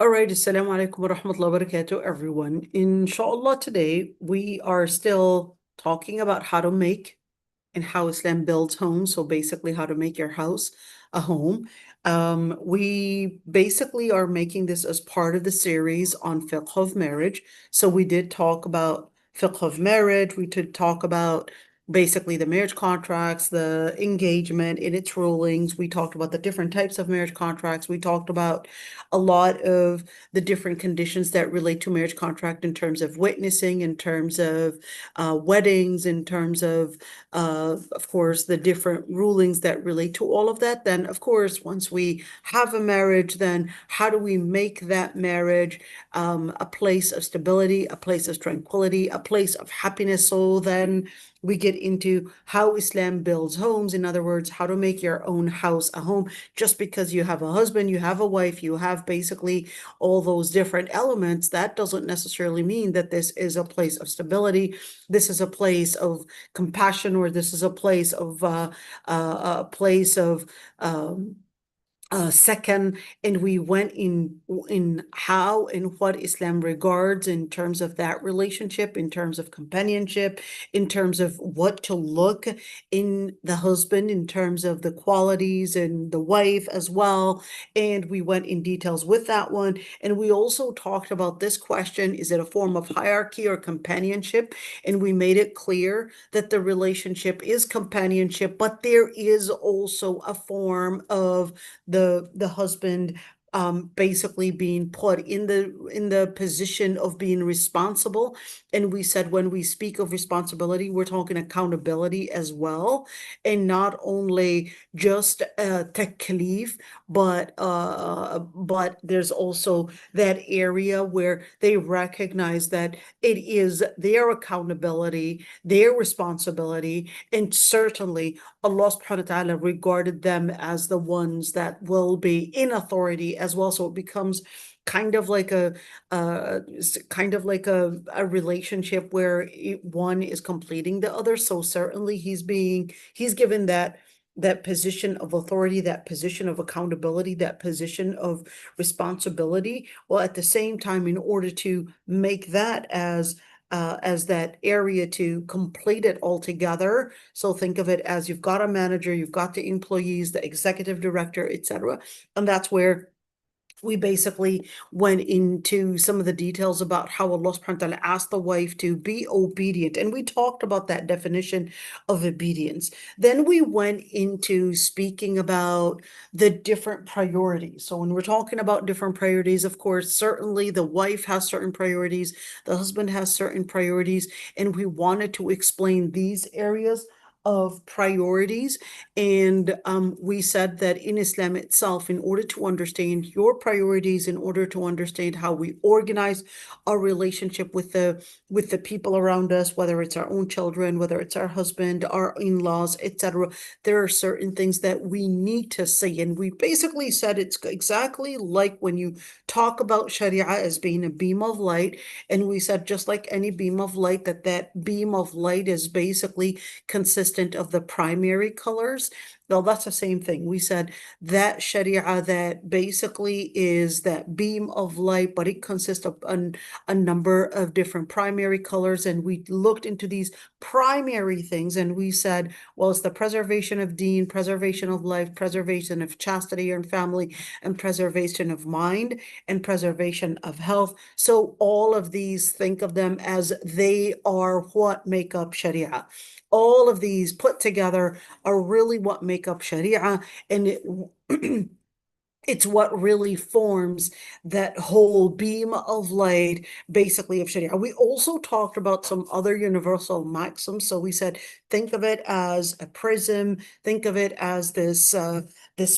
All right, Assalamu alaikum wa rahmatullahi wa barakatuh, everyone. Inshallah, today we are still talking about how to make and how Islam builds homes. So basically, how to make your house a home. We basically are making this as part of the series on fiqh of marriage. So we did talk about fiqh of marriage. We did talk about basically the marriage contracts, the engagement in its rulings. We talked about the different types of marriage contracts. We talked about a lot of the different conditions that relate to marriage contract in terms of witnessing, in terms of weddings, in terms of course, the different rulings that relate to all of that. Then, of course, once we have a marriage, then how do we make that marriage a place of stability, a place of tranquility, a place of happiness? So then we get into how Islam builds homes. In other words, how to make your own house a home. Just because you have a husband, you have a wife, you have basically all those different elements, that doesn't necessarily mean that this is a place of stability. This is a place of compassion, or this is a place of second, and we went in how and what Islam regards in terms of that relationship, in terms of companionship, in terms of what to look in the husband, in terms of the qualities and the wife as well. And we went in details with that one. And we also talked about this question: is it a form of hierarchy or companionship? And we made it clear that the relationship is companionship, but there is also a form of the husband basically being put in the position of being responsible. And we said when we speak of responsibility, we're talking accountability as well, and not only just taklif, but there's also that area where they recognize that it is their accountability, their responsibility, and certainly Allah subhanahu wa ta'ala regarded them as the ones that will be in authority as well. So it becomes kind of like a relationship where one is completing the other. So certainly he's given that position of authority, that position of accountability, that position of responsibility, while at the same time, in order to make that as that area to complete it all together. So think of it as you've got a manager, you've got the employees, the executive director, etc. And that's where we basically went into some of the details about how Allah subhanahu wa ta'ala asked the wife to be obedient. And we talked about that definition of obedience. Then we went into speaking about the different priorities. So when we're talking about different priorities, of course, certainly the wife has certain priorities, the husband has certain priorities, and we wanted to explain these areas of priorities. And we said that in Islam itself, in order to understand your priorities, in order to understand how we organize our relationship with the people around us, whether it's our own children, whether it's our husband, our in-laws, etc., there are certain things that we need to say. And we basically said it's exactly like when you talk about Sharia as being a beam of light. And we said just like any beam of light, that beam of light is basically consistent of the primary colors. Well, that's the same thing. We said that Sharia that basically is that beam of light, but it consists of a number of different primary colors. And we looked into these primary things and we said, well, it's the preservation of deen, preservation of life, preservation of chastity and family, and preservation of mind, and preservation of health. So all of these, think of them as they are what make up Sharia. All of these put together are really what make up Sharia, and it's what really forms that whole beam of light, basically, of Sharia. We also talked about some other universal maxims. So we said, think of it as a prism, think of it as this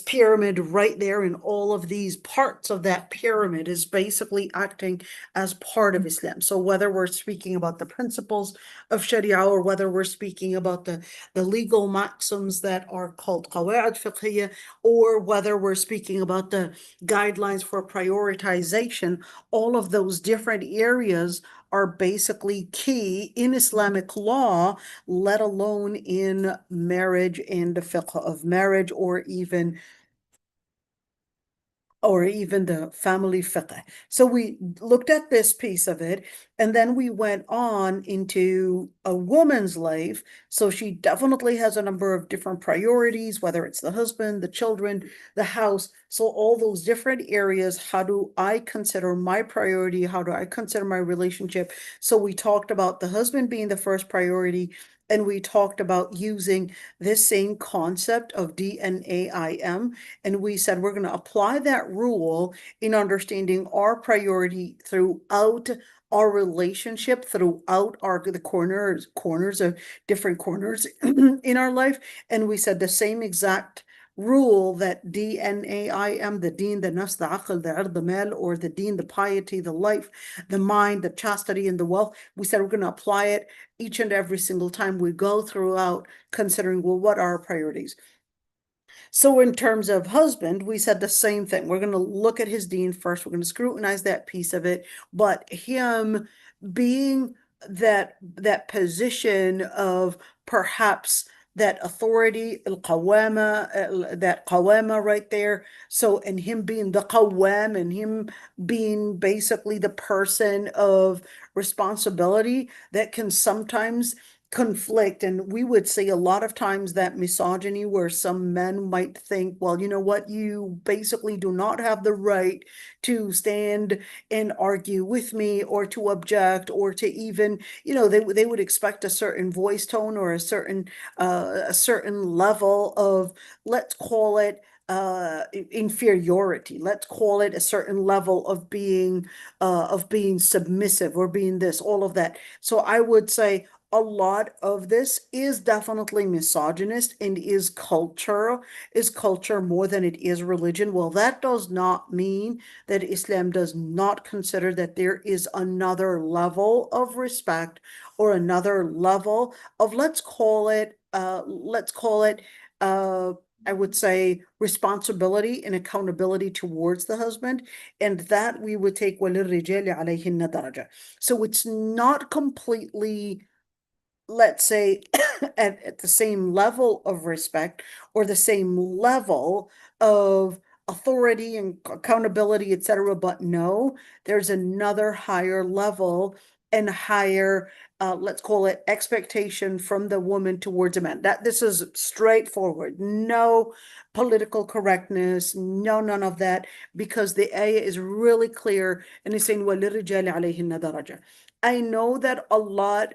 pyramid right there, and all of these parts of that pyramid is basically acting as part of Islam. So whether we're speaking about the principles of Sharia, or whether we're speaking about the legal maxims that are called qawa'id fiqhiyya, or whether we're speaking about the guidelines for prioritization, all of those different areas are basically key in Islamic law, let alone in marriage and the fiqh of marriage, or even or even the family fiqh. So we looked at this piece of it, and then we went on into a woman's life. So she definitely has a number of different priorities, whether it's the husband, the children, the house. So all those different areas, how do I consider my priority? How do I consider my relationship? So we talked about the husband being the first priority, and we talked about using this same concept of DNAIM, and we said we're going to apply that rule in understanding our priority throughout our relationship, throughout the corners of different corners in our life. And we said the same exact rule that DNAIM, the deen, the nafs, the aql, the ird, the mal, or the deen, the piety, the life, the mind, the chastity, and the wealth. We said we're going to apply it each and every single time we go throughout, considering, well, what are our priorities? So in terms of husband, we said the same thing. We're going to look at his deen first. We're going to scrutinize that piece of it, but him being that position of perhaps that authority, al-qawama, that qawama right there. So, and him being the qawam, and him being basically the person of responsibility that can sometimes conflict. And we would see a lot of times that misogyny where some men might think, well, you know what, you basically do not have the right to stand and argue with me, or to object, or to even, they would expect a certain voice tone, or a certain level of, let's call it, inferiority. Let's call it a certain level of being submissive, or being this, all of that. So I would say a lot of this is definitely misogynist, and is culture more than it is religion. Well, that does not mean that Islam does not consider that there is another level of respect, or another level of, let's call it, I would say, responsibility and accountability towards the husband, and that we would take وَلِلرِّجَالِ عَلَيْهِنَّ دَرَجَةٌ. So it's not completely, let's say, at the same level of respect, or the same level of authority and accountability, etc. But no, there's another higher level and higher, let's call it, expectation from the woman towards a man. That this is straightforward. No political correctness, no, none of that, because the ayah is really clear, and it's saying وَلِلرِّجَالِ عَلَيْهِنَّ دَرَجَةٌ. I know that a lot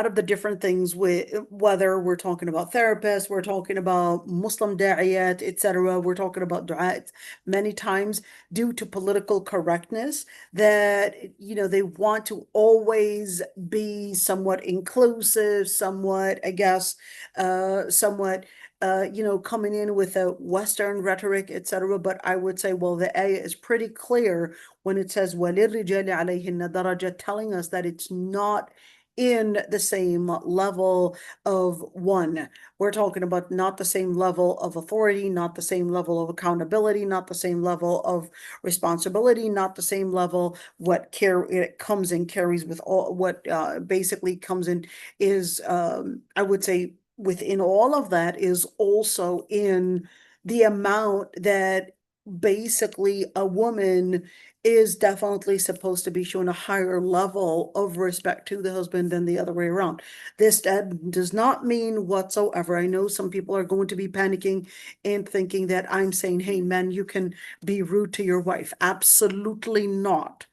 of the different things, with whether we're talking about therapists, we're talking about Muslim da'iyat, etc., we're talking about du'at, many times due to political correctness, that they want to always be somewhat inclusive, somewhat, I guess, somewhat coming in with a Western rhetoric, etc. But I would say, well, the ayah is pretty clear when it says وَلِلرِّجَالِ عَلَيْهِنَّ دَرَجَةٌ, telling us that it's not in the same level of one. We're talking about not the same level of authority, not the same level of accountability, not the same level of responsibility, not the same level what care it comes and carries with all, what basically comes in is, I would say, within all of that is also in the amount that basically a woman is definitely supposed to be shown a higher level of respect to the husband than the other way around. This does not mean whatsoever. I know some people are going to be panicking and thinking that I'm saying, hey, men, you can be rude to your wife. Absolutely not.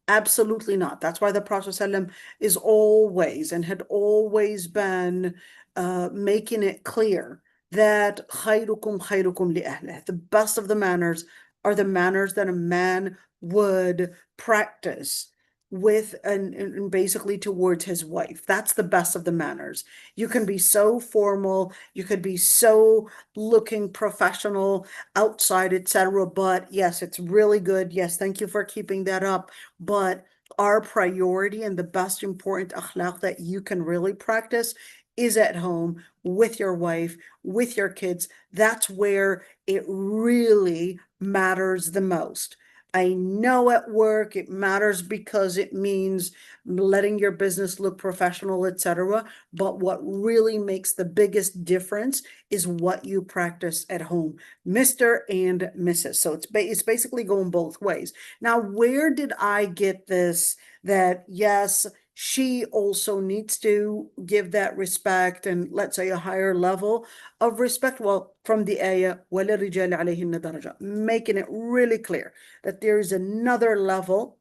Absolutely not. That's why the Prophet ﷺ is always, and had always been, making it clear that خيركم خيركم لأهله. The best of the manners are the manners that a man would practice with and basically towards his wife. That's the best of the manners. You can be so formal, you could be so looking professional outside, etc. But yes, it's really good. Yes, thank you for keeping that up. But our priority and the best important akhlaq that you can really practice is at home with your wife, with your kids. That's where it really matters the most. I know at work it matters because it means letting your business look professional, etc. But what really makes the biggest difference is what you practice at home, Mr. and Mrs. So it's basically going both ways. Now, where did I get this? That yes, she also needs to give that respect and let's say a higher level of respect. Well, from the ayah, وَلِلرِّجَالِ عَلَيْهِنَّ دَرَجَةٌ, making it really clear that there is another level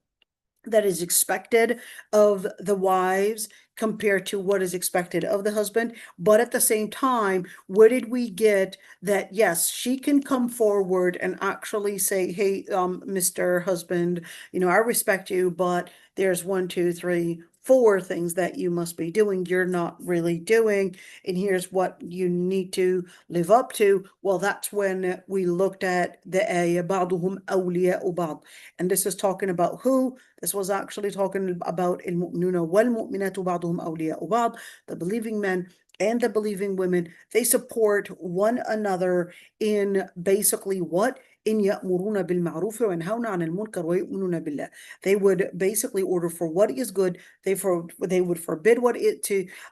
that is expected of the wives compared to what is expected of the husband. But at the same time, where did we get that? Yes, she can come forward and actually say, hey, Mr. Husband, I respect you, but there's 1, 2, 3, 4 things that you must be doing you're not really doing, and here's what you need to live up to. Well, that's when we looked at the ayah, بعضهم أولياء بعض, and this is talking about who? This was actually talking about المؤمنون والمؤمنات بعضهم أولياء بعض, the believing men and the believing women. They support one another in basically what? إن يأمرون بالمعروف وينهون عن المنكر ويؤمنون بالله. They would basically order for what is good. They would forbid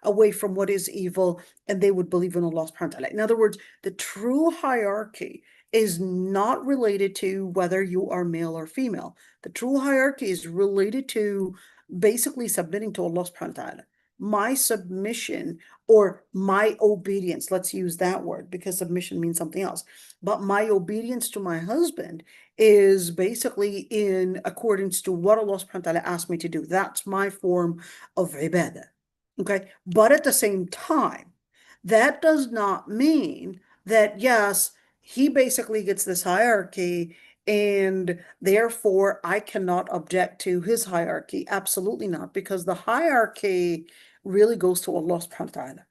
away from what is evil, and they would believe in Allah subhanahu wa ta'ala. In other words, the true hierarchy is not related to whether you are male or female. The true hierarchy is related to basically submitting to Allah subhanahu wa ta'ala. My submission or my obedience, let's use that word because submission means something else. But my obedience to my husband is basically in accordance to what Allah subhanahu wa ta'ala asked me to do. That's my form of ibadah. Okay. But at the same time, that does not mean that, yes, he basically gets this hierarchy and therefore I cannot object to his hierarchy. Absolutely not, because the hierarchy really goes to Allah subhanahu wa ta'ala.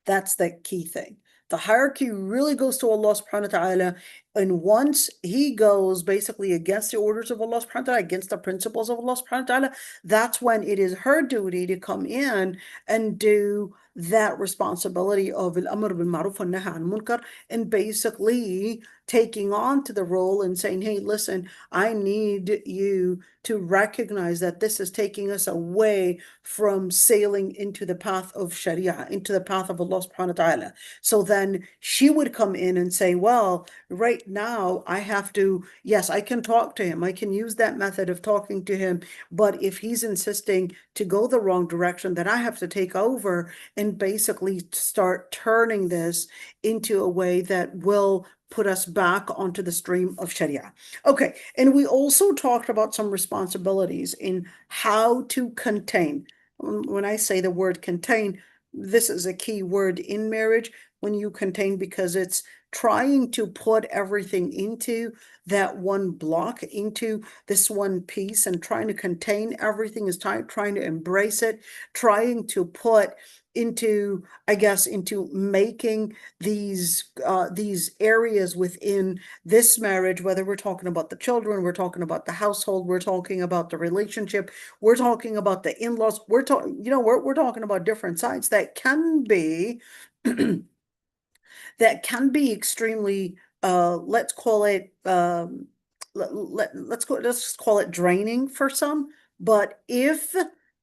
That's the key thing. The hierarchy really goes to Allah subhanahu wa ta'ala. And once he goes basically against the orders of Allah subhanahu wa ta'ala, against the principles of Allah subhanahu wa ta'ala, that's when it is her duty to come in and do that responsibility of al-amr bil-ma'ruf wa nahy al-munkar, and basically taking on to the role and saying, hey, listen, I need you to recognize that this is taking us away from sailing into the path of Sharia, into the path of Allah subhanahu wa ta'ala. So then she would come in and say, well, right now I have to, yes, I can talk to him. I can use that method of talking to him. But if he's insisting to go the wrong direction, then I have to take over and basically start turning this into a way that will put us back onto the stream of Sharia. Okay, and we also talked about some responsibilities in how to contain. When I say the word contain, this is a key word in marriage when you contain, because it's trying to put everything into that one block, into this one piece, and trying to contain everything is trying to embrace it, trying to put into, I guess, into making these areas within this marriage, whether we're talking about the children, we're talking about the household, we're talking about the relationship, we're talking about the in-laws, we're talking, we're talking about different sides that can be that can be extremely let's call it let's just call it draining for some. But if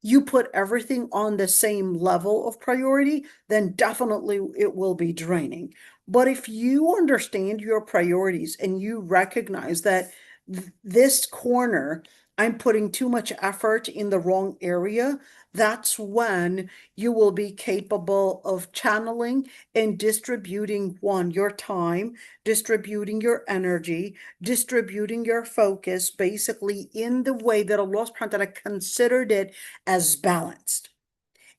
you put everything on the same level of priority, then definitely it will be draining. But if you understand your priorities and you recognize that this corner, I'm putting too much effort in the wrong area, that's when you will be capable of channeling and distributing your time, distributing your energy, distributing your focus, basically in the way that Allah subhanahu wa ta'ala considered it as balanced.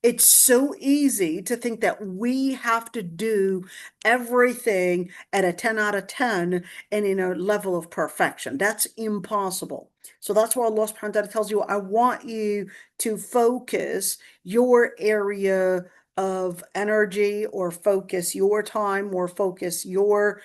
It's so easy to think that we have to do everything at a 10 out of 10 and in a level of perfection. That's impossible. So that's why Allah subhanahu wa ta'ala tells you, I want you to focus your area of energy, or focus your time, or focus your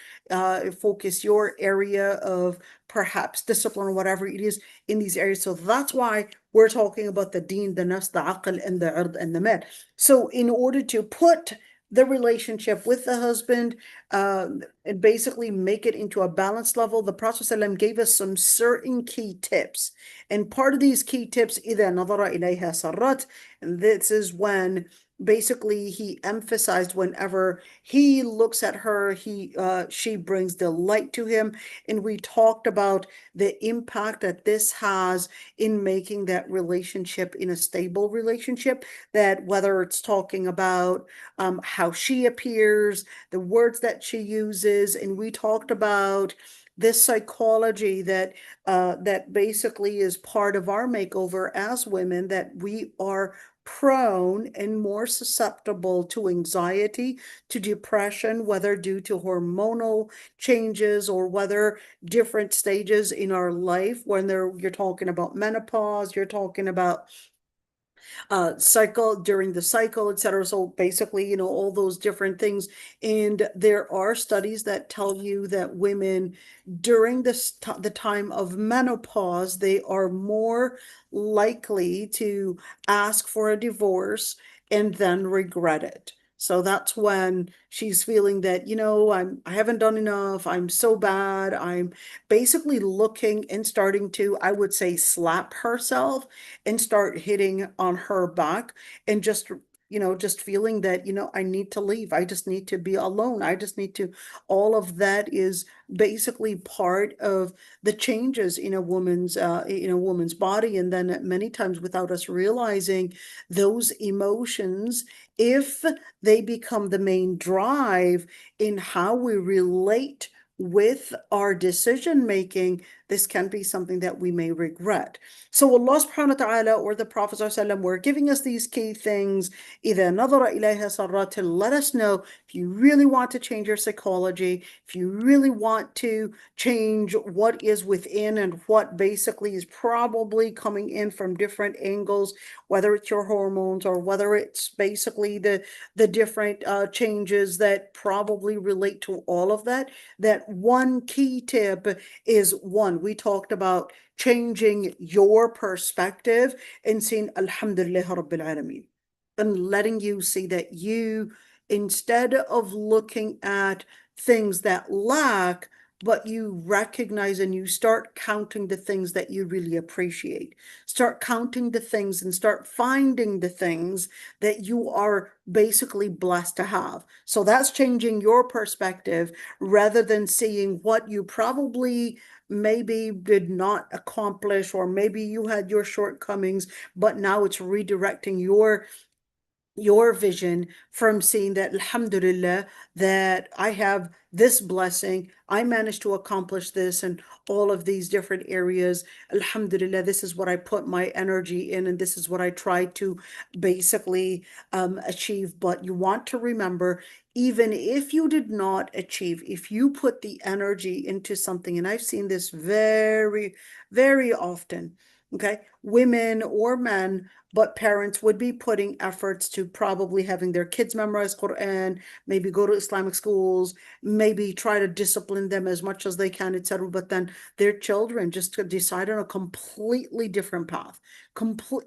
area of perhaps discipline or whatever it is in these areas. So that's why we're talking about the deen, the nafs, the aql, and the ird, and the mal. So in order to put the relationship with the husband, and basically make it into a balanced level. The Prophet ﷺ gave us some certain key tips. And part of these key tips, إِذَا نَظَرَ إِلَيْهَا سَرَّتْ, and this is when basically he emphasized whenever he looks at her, she brings delight to him. And we talked about the impact that this has in making that relationship in a stable relationship, that whether it's talking about how she appears, the words that she uses, and we talked about this psychology that that basically is part of our makeover as women, that we are prone and more susceptible to anxiety, to depression, whether due to hormonal changes or whether different stages in our life, when you're talking about menopause, you're talking about cycle, during the cycle, etc. So basically, all those different things. And there are studies that tell you that women during the time of menopause, they are more likely to ask for a divorce and then regret it. So that's when she's feeling that, I haven't done enough. I'm so bad. I'm basically looking and starting to, I would say, slap herself and start hitting on her back, and just feeling that, I need to leave. I just need to be alone. I just need to, all of that is basically part of the changes in a woman's body. And then many times, without us realizing, those emotions, if they become the main drive in how we relate with our decision making, this can be something that we may regret. So Allah subhanahu wa ta'ala, or the Prophet ﷺ, were giving us these key things. إِذَا نَظَرَ إِلَيْهَا سَرَّةٍ, to let us know, if you really want to change your psychology, if you really want to change what is within and what basically is probably coming in from different angles, whether it's your hormones or whether it's basically the different changes that probably relate to all of that, that one key tip is, one, we talked about changing your perspective and saying Alhamdulillah Rabbil Alameen, and letting you see that you, instead of looking at things that lack, but you recognize and you start counting the things that you really appreciate. Start counting the things and start finding the things that you are basically blessed to have. So that's changing your perspective, rather than seeing what you probably maybe did not accomplish, or maybe you had your shortcomings, but now it's redirecting your vision from seeing that, Alhamdulillah, that I have this blessing, I managed to accomplish this and all of these different areas. Alhamdulillah, this is what I put my energy in, and this is what I try to basically achieve. But you want to remember, even if you did not achieve, if you put the energy into something, and I've seen this very, very often, okay, women or men, but parents would be putting efforts to probably having their kids memorize Quran, maybe go to Islamic schools, maybe try to discipline them as much as they can, etc. But then their children just decide on a completely different path.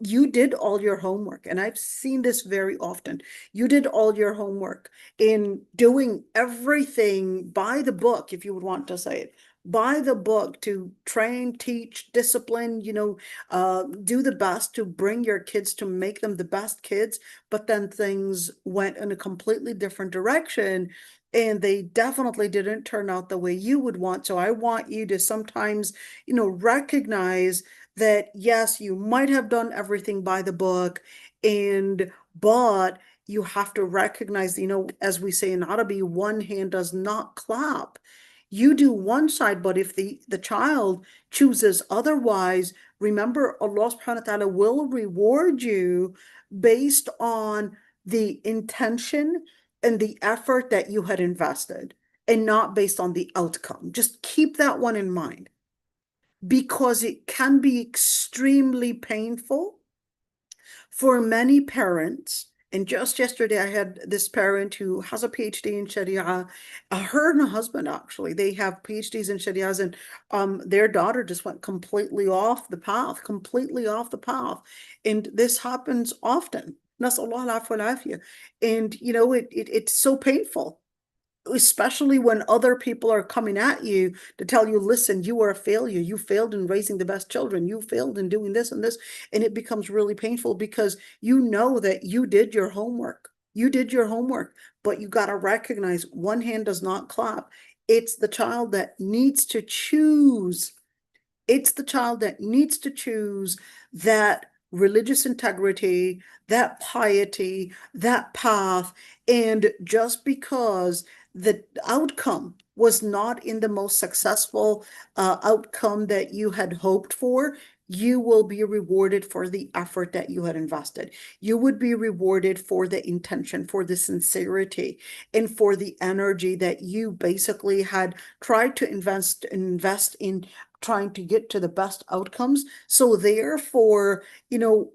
You did all your homework, and I've seen this very often. You did all your homework in doing everything by the book, if you would want to say it, by the book, to train, teach, discipline, do the best to bring your kids, to make them the best kids, but then things went in a completely different direction, and they definitely didn't turn out the way you would want. So I want you to sometimes, recognize that, yes, you might have done everything by the book, but you have to recognize, as we say in Arabic, one hand does not clap. You do one side, but if the child chooses otherwise, remember, Allah subhanahu wa ta'ala will reward you based on the intention and the effort that you had invested, and not based on the outcome. Just keep that one in mind, because it can be extremely painful for many parents. And just yesterday, I had this parent who has a PhD in Sharia. Her and her husband, actually, they have PhDs in Sharia, and their daughter just went completely off the path. And this happens often. Nas'Allah al-afwa wal-afiyah. And, it's so painful, especially when other people are coming at you to tell you, listen, you are a failure. You failed in raising the best children. You failed in doing this and this. And it becomes really painful because you know that you did your homework. You did your homework, but you got to recognize one hand does not clap. It's the child that needs to choose. It's the child that needs to choose that religious integrity, that piety, that path. And just because the outcome was not in the most successful outcome that you had hoped for, you will be rewarded for the effort that you had invested. You would be rewarded for the intention, for the sincerity, and for the energy that you basically had tried to invest in trying to get to the best outcomes. So therefore,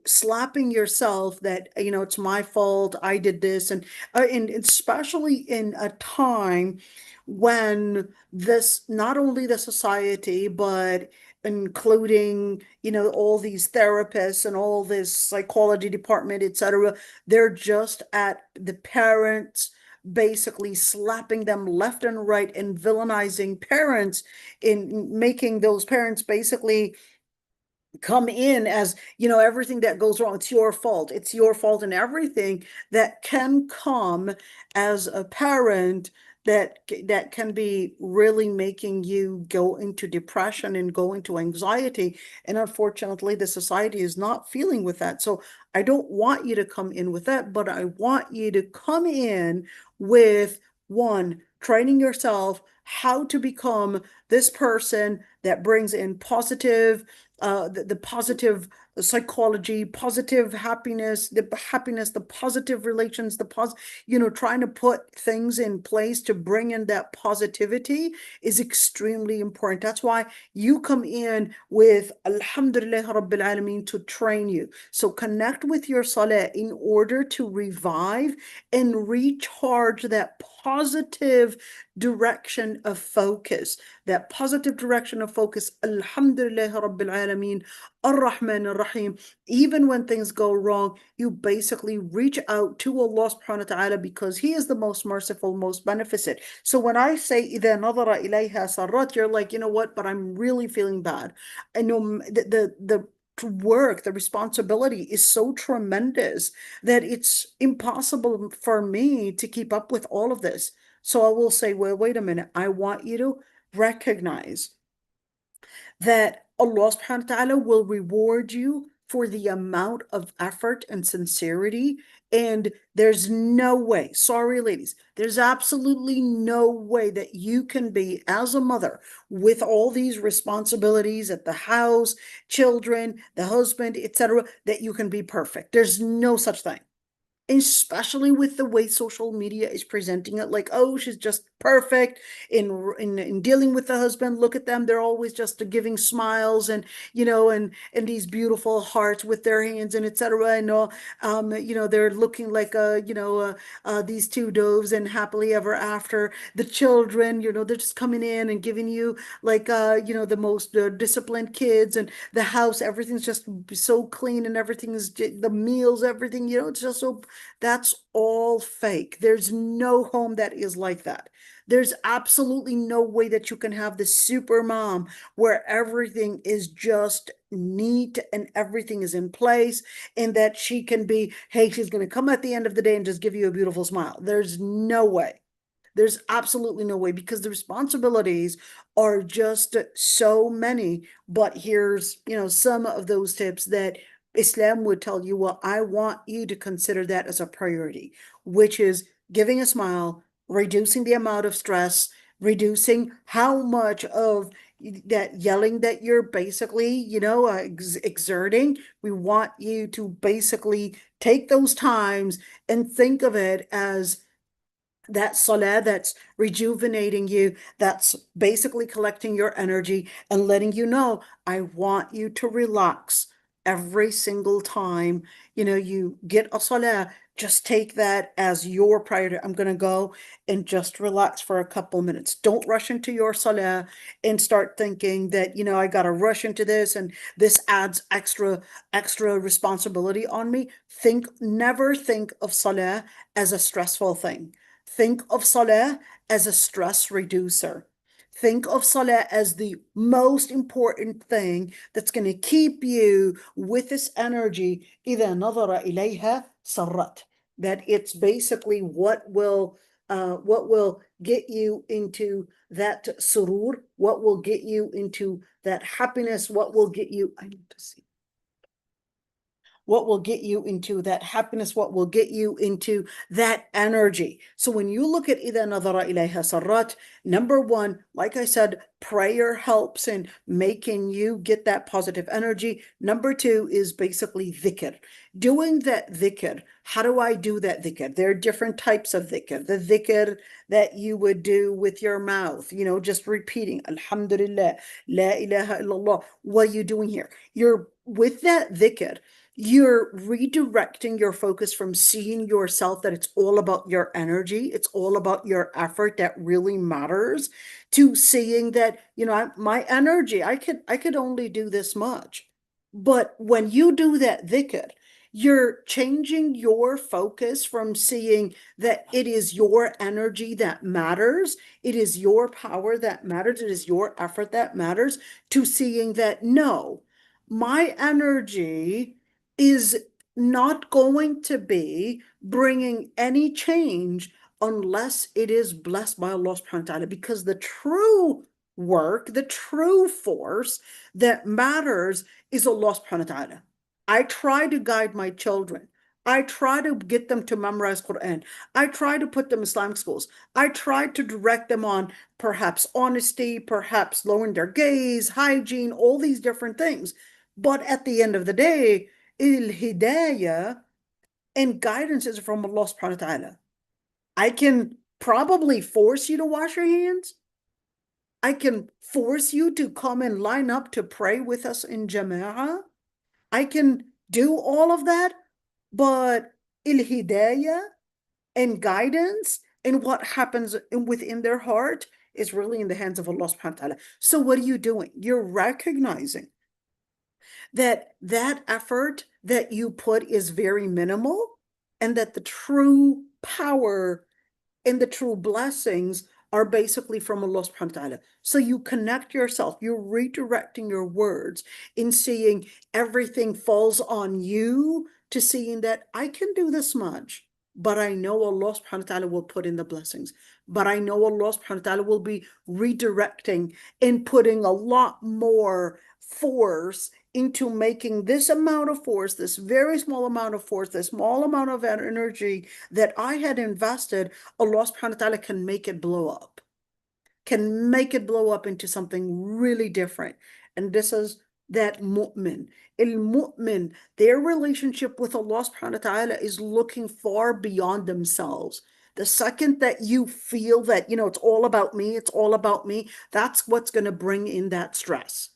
slapping yourself that, it's my fault, I did this, and especially in a time when this, not only the society, but including, all these therapists and all this psychology department, etc., they're just at the parents, basically slapping them left and right and villainizing parents, in making those parents basically come in as, everything that goes wrong, it's your fault. It's your fault, and everything that can come as a parent that can be really making you go into depression and go into anxiety. And unfortunately, the society is not feeling with that. So I don't want you to come in with that, but I want you to come in with, one, training yourself how to become this person that brings in positive, the positive psychology, positive happiness, the positive relations, trying to put things in place to bring in that positivity is extremely important. That's why you come in with Alhamdulillah Rabbil Alameen to train you. So connect with your salah in order to revive and recharge that positive direction of focus. That positive direction of focus. Alhamdulillah Rabbil Alameen, Ar-Rahman Ar-Rahim. Even when things go wrong, you basically reach out to Allah subhanahu wa ta'ala because He is the most merciful, most beneficent. So when I say إِذَا نَظَرَ إِلَيْهَا سَرَّتْ, you're like, you know what, but I'm really feeling bad. I know the work, the responsibility is so tremendous that it's impossible for me to keep up with all of this. So I will say, well, wait a minute. I want you to recognize that Allah subhanahu wa ta'ala will reward you for the amount of effort and sincerity. And there's no way, sorry, ladies, there's absolutely no way that you can be, as a mother, with all these responsibilities at the house, children, the husband, etc., that you can be perfect. There's no such thing. Especially with the way social media is presenting it, like, oh, she's just perfect in dealing with the husband. Look at them, they're always just giving smiles and and these beautiful hearts with their hands and etc. And they're looking like these two doves and happily ever after. The children, they're just coming in and giving you like the most disciplined kids, and the house, everything's just so clean, and everything's the meals, everything, it's just so. That's all fake. There's no home that is like that. There's absolutely no way that you can have the super mom where everything is just neat and everything is in place, and that she can be, hey, she's going to come at the end of the day and just give you a beautiful smile. There's no way. There's absolutely no way, because the responsibilities are just so many. But here's, some of those tips that Islam would tell you, well, I want you to consider that as a priority, which is giving a smile, reducing the amount of stress, reducing how much of that yelling that you're basically, exerting. We want you to basically take those times and think of it as that salah that's rejuvenating you, that's basically collecting your energy and letting you know, I want you to relax every single time, you get a salah. Just take that as your priority. I'm going to go and just relax for a couple minutes. Don't rush into your salah and start thinking that, I got to rush into this and this adds extra responsibility on me. Never think of salah as a stressful thing. Think of salah as a stress reducer. Think of salah as the most important thing that's going to keep you with this energy. إذا نظر إليها سرت. That it's basically what will get you into that surur, what will get you into that happiness, what will get you, I need to see. What will get you into that happiness, what will get you into that energy. So when you look at إِذَا نَظَرَ إِلَيْهَا سَرَّتْ, number one, like I said, prayer helps in making you get that positive energy. Number two is basically dhikr. Doing that dhikr. How do I do that dhikr? There are different types of dhikr. The dhikr that you would do with your mouth, just repeating, Alhamdulillah, La ilaha illallah. What are you doing here? You're with that dhikr. You're redirecting your focus from seeing yourself that it's all about your energy, it's all about your effort that really matters, to seeing that, my energy, I could only do this much. But when you do that dhikr, you're changing your focus from seeing that it is your energy that matters, it is your power that matters, it is your effort that matters, to seeing that no, my energy is not going to be bringing any change unless it is blessed by Allah subhanahu wa ta'ala, because the true work, the true force that matters is Allah subhanahu wa ta'ala. I try to guide my children. I try to get them to memorize Quran. I try to put them in Islamic schools. I try to direct them on perhaps honesty, perhaps lowering their gaze, hygiene, all these different things. But at the end of the day, hidayah and guidance is from Allah subhanahu wa ta'ala. I can probably force you to wash your hands. I can force you to come and line up to pray with us in jama'ah. I can do all of that, but hidayah and guidance and what happens within their heart is really in the hands of Allah subhanahu wa ta'ala. So what are you doing? You're recognizing that effort that you put is very minimal, and that the true power and the true blessings are basically from Allah subhanahu wa ta'ala. So you connect yourself, you're redirecting your words in seeing everything falls on you, to seeing that I can do this much, but I know Allah subhanahu wa ta'ala will put in the blessings. But I know Allah subhanahu wa ta'ala will be redirecting and putting a lot more force into making this amount of force, this very small amount of force, this small amount of energy that I had invested, Allah subhanahu wa ta'ala can make it blow up, can make it blow up into something really different. And this is that mu'min. Il-mu'min, their relationship with Allah subhanahu wa ta'ala is looking far beyond themselves. The second that you feel that, it's all about me, that's what's going to bring in that stress.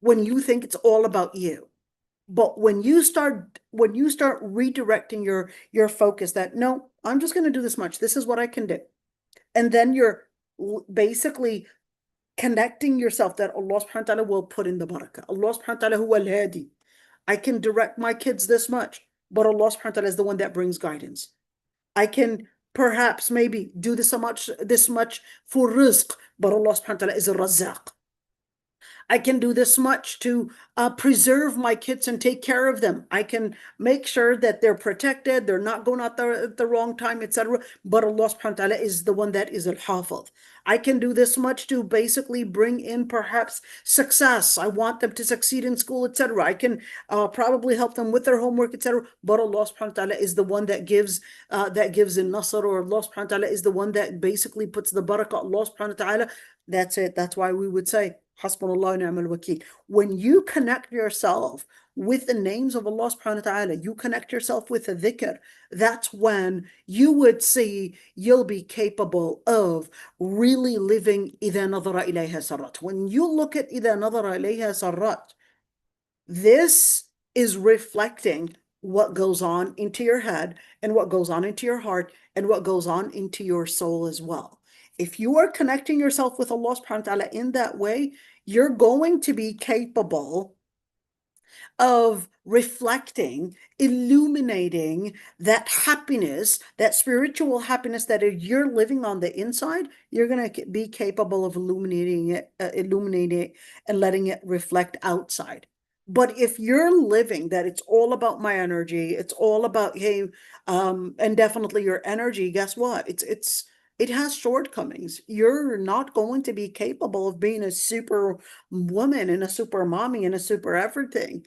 When you think it's all about you. But when you start redirecting your focus that, no, I'm just going to do this much. This is what I can do. And then you're basically connecting yourself that Allah subhanahu wa ta'ala will put in the barakah. Allah subhanahu wa ta'ala huwa al-hadi. I can direct my kids this much, but Allah subhanahu wa ta'ala is the one that brings guidance. I can perhaps maybe do this much for rizq, but Allah subhanahu wa ta'ala is a razzaq. I can do this much to preserve my kids and take care of them. I can make sure that they're protected, they're not going out there at the wrong time, etc. But Allah subhanahu wa ta'ala is the one that is al-Hafiz. I can do this much to basically bring in perhaps success. I want them to succeed in school, etc. I can probably help them with their homework, etc. But Allah subhanahu wa ta'ala is the one that gives in nasr, or Allah subhanahu wa ta'ala is the one that basically puts the barakah. Allah subhanahu wa ta'ala, that's it. That's why we would say, Hasbunallah wa ni'mal wakeel. When you connect yourself with the names of Allah subhanahu wa ta'ala, you connect yourself with the dhikr, that's when you would see you'll be capable of really living إِذَا نَظَرَ إِلَيْهَا سَرَّتْ. When you look at إِذَا نَظَرَ إِلَيْهَا سَرَّتْ, this is reflecting what goes on into your head and what goes on into your heart and what goes on into your soul as well. If you are connecting yourself with Allah subhanahu wa ta'ala in that way, you're going to be capable of reflecting, illuminating that happiness, that spiritual happiness that you're living on the inside. You're going to be capable of illuminating it and letting it reflect outside. But if you're living that it's all about my energy, it's all about, hey, and definitely your energy, guess what? It has shortcomings. You're not going to be capable of being a super woman and a super mommy and a super everything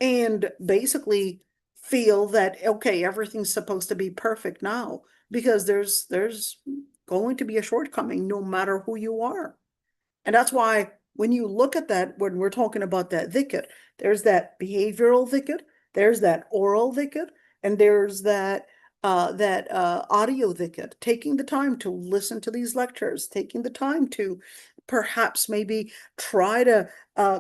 and basically feel that, okay, everything's supposed to be perfect now, because there's going to be a shortcoming no matter who you are. And that's why when you look at that, when we're talking about that dhikr, there's that behavioral dhikr, there's that oral dhikr, and there's that audio dhikr, taking the time to listen to these lectures, taking the time to perhaps maybe try to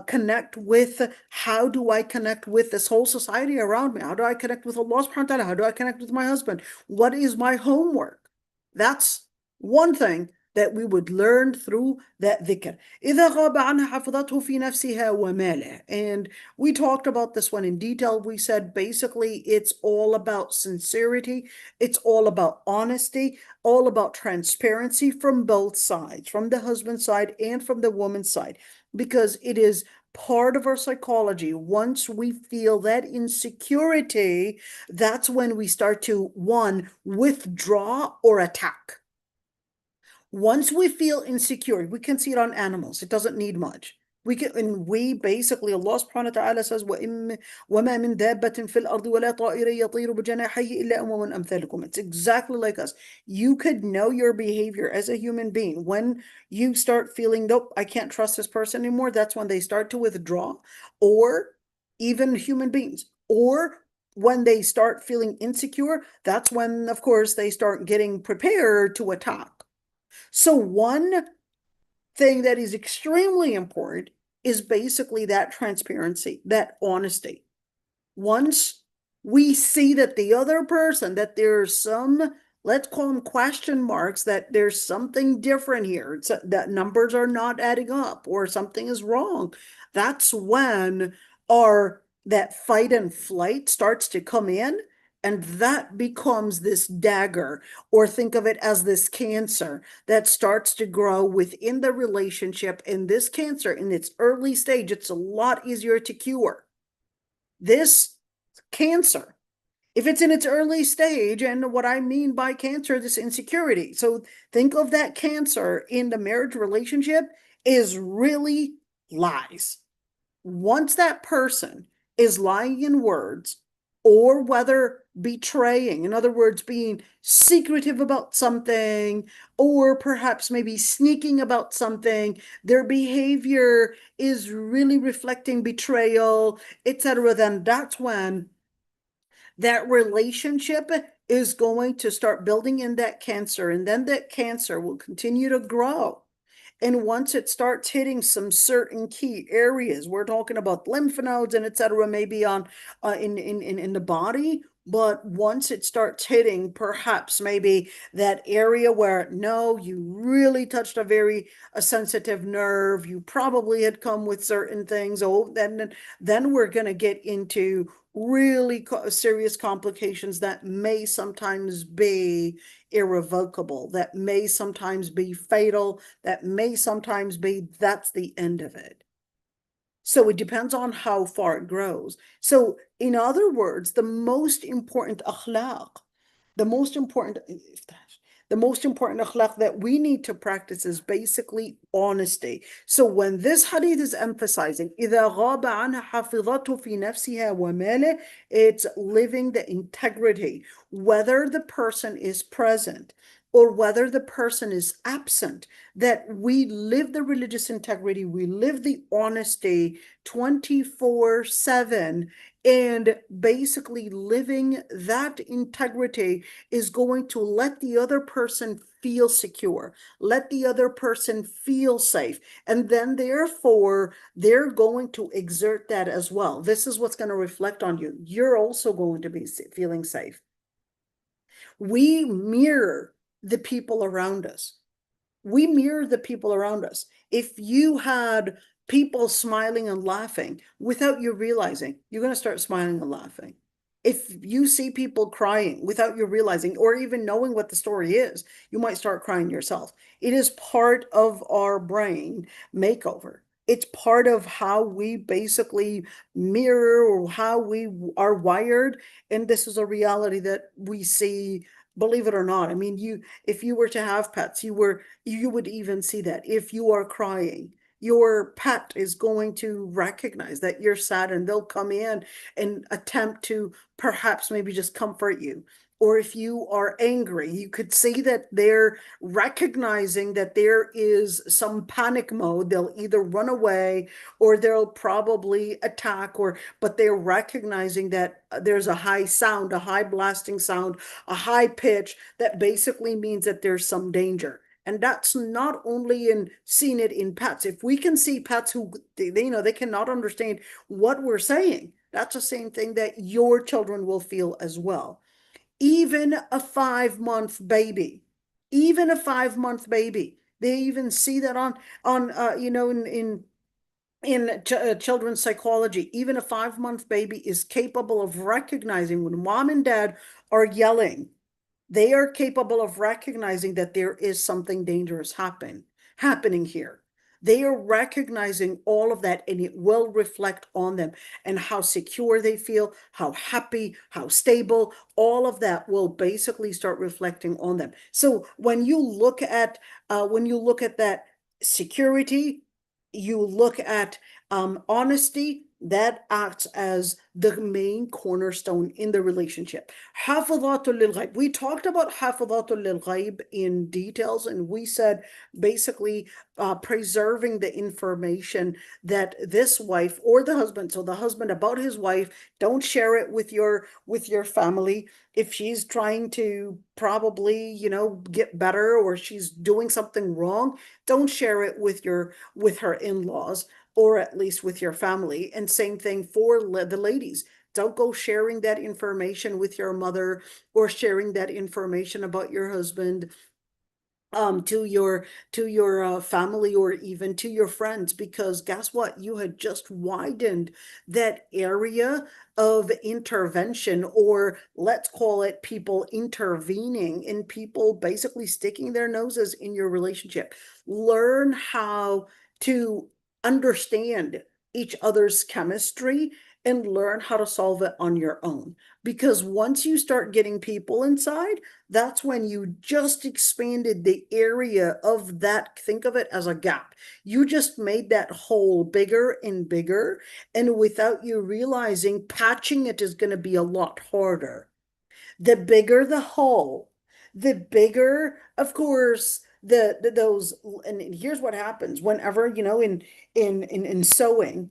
connect with, how do I connect with this whole society around me? How do I connect with Allah subhanahu wa ta'ala? How do I connect with my husband? What is my homework? That's one thing that we would learn through that dhikr. إذا غاب عنها حفظته في نفسها وماله. And we talked about this one in detail. We said basically it's all about sincerity. It's all about honesty, all about transparency from both sides, from the husband's side and from the woman's side, because it is part of our psychology. Once we feel that insecurity, that's when we start to, one, withdraw or attack. Once we feel insecure, we can see it on animals. It doesn't need much. We basically, Allah subhanahu wa ta'ala says, وَمَا مِن دَابَّةٍ فِي الْأَرْضِ وَلَا طَائِرٍ يَطِيرُ بِجَنَاحَيْهِ إِلَّا أُمَمٌ أَمْثَالُكُمْ. It's exactly like us. You could know your behavior as a human being. When you start feeling, nope, I can't trust this person anymore, that's when they start to withdraw, or even human beings. Or when they start feeling insecure, that's when, of course, they start getting prepared to attack. So one thing that is extremely important is basically that transparency, that honesty. Once we see that the other person, that there's some, let's call them question marks, that there's something different here, that numbers are not adding up or something is wrong, that's when that fight and flight starts to come in. And that becomes this dagger, or think of it as this cancer that starts to grow within the relationship. And this cancer in its early stage, it's a lot easier to cure. This cancer, if it's in its early stage, and what I mean by cancer, this insecurity. So think of that cancer in the marriage relationship is really lies. Once that person is lying in words, or whether betraying, in other words, being secretive about something, or perhaps maybe sneaking about something, their behavior is really reflecting betrayal, etc., then that's when that relationship is going to start building in that cancer, and then that cancer will continue to grow. And once it starts hitting some certain key areas, we're talking about lymph nodes and etc., maybe on in the body. But once it starts hitting perhaps maybe that area where, no, you really touched a sensitive nerve, you probably had come with certain things. Oh, then we're going to get into really serious complications that may sometimes be irrevocable, that may sometimes be fatal, that may sometimes be, that's the end of it. So it depends on how far it grows. So in other words, the most important akhlaq, the most important akhlaq that we need to practice is basically honesty. So when this hadith is emphasizing إذا غاب عنها حفظته في نفسها وماله, it's living the integrity, whether the person is present or whether the person is absent, that we live the religious integrity, we live the honesty 24/7, and basically living that integrity is going to let the other person feel secure, let the other person feel safe, and then therefore they're going to exert that as well. This is what's going to reflect on you. You're also going to be feeling safe. We mirror the people around us. We mirror the people around us. If you had people smiling and laughing without you realizing, you're going to start smiling and laughing. If you see people crying without you realizing or even knowing what the story is, you might start crying yourself. It is part of our brain makeover. It's part of how we basically mirror or how we are wired. And this is a reality that we see, believe it or not. I mean, if you were to have pets, you would even see that. If you are crying, your pet is going to recognize that you're sad, and they'll come in and attempt to perhaps maybe just comfort you. Or if you are angry, you could see that they're recognizing that there is some panic mode. They'll either run away or they'll probably attack, but they're recognizing that there's a high sound, a high blasting sound, a high pitch that basically means that there's some danger. And that's not only in seeing it in pets. If we can see pets who they cannot understand what we're saying, that's the same thing that your children will feel as well. Even a 5-month baby, even a 5-month baby, they even see that on in children's psychology. Even a 5-month baby is capable of recognizing when mom and dad are yelling. They are capable of recognizing that there is something dangerous happening here. They are recognizing all of that, and it will reflect on them and how secure they feel, how happy, how stable. All of that will basically start reflecting on them. So when you look at that security, you look at honesty, that acts as the main cornerstone in the relationship. Hafidhatul lil ghaib. We talked about hafidhatul lil ghaib in details, and we said basically preserving the information that this wife or the husband, so the husband about his wife, don't share it with your family. If she's trying to probably, get better, or she's doing something wrong, don't share it with her in-laws, or at least with your family. And same thing for the ladies. Don't go sharing that information with your mother, or sharing that information about your husband to your family, or even to your friends, because guess what? You had just widened that area of intervention, or let's call it people intervening, and people basically sticking their noses in your relationship. Learn how to understand each other's chemistry and learn how to solve it on your own. Because once you start getting people inside, that's when you just expanded the area of that. Think of it as a gap. You just made that hole bigger and bigger. And without you realizing, patching it is going to be a lot harder. The bigger the hole, the bigger, of course, those. And here's what happens whenever, in sewing,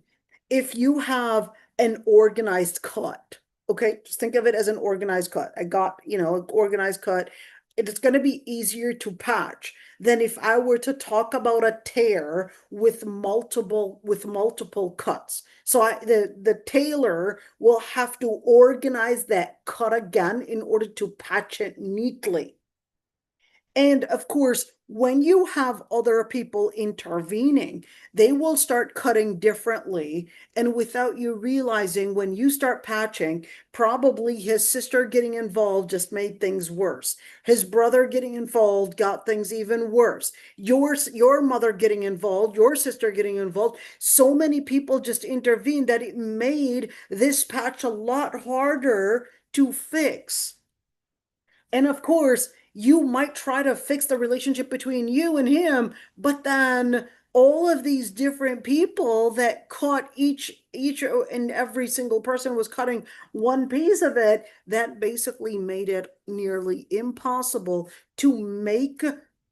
if you have an organized cut, okay, just think of it as an organized cut. I got, an organized cut. It's going to be easier to patch than if I were to talk about a tear with multiple cuts. So the tailor will have to organize that cut again in order to patch it neatly. And of course, when you have other people intervening, they will start cutting differently. And without you realizing, when you start patching, probably his sister getting involved just made things worse. His brother getting involved got things even worse. Your mother getting involved, your sister getting involved. So many people just intervened that it made this patch a lot harder to fix. And of course, you might try to fix the relationship between you and him, but then all of these different people that caught each and every single person was cutting one piece of it, that basically made it nearly impossible to make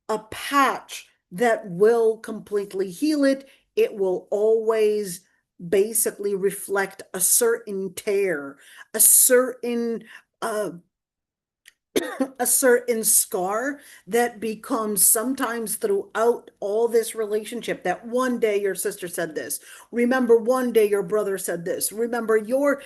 a patch that will completely heal it. It will always basically reflect a certain tear, a certain a certain scar that becomes sometimes throughout all this relationship. That one day your sister said this, remember one day your brother said this, remember your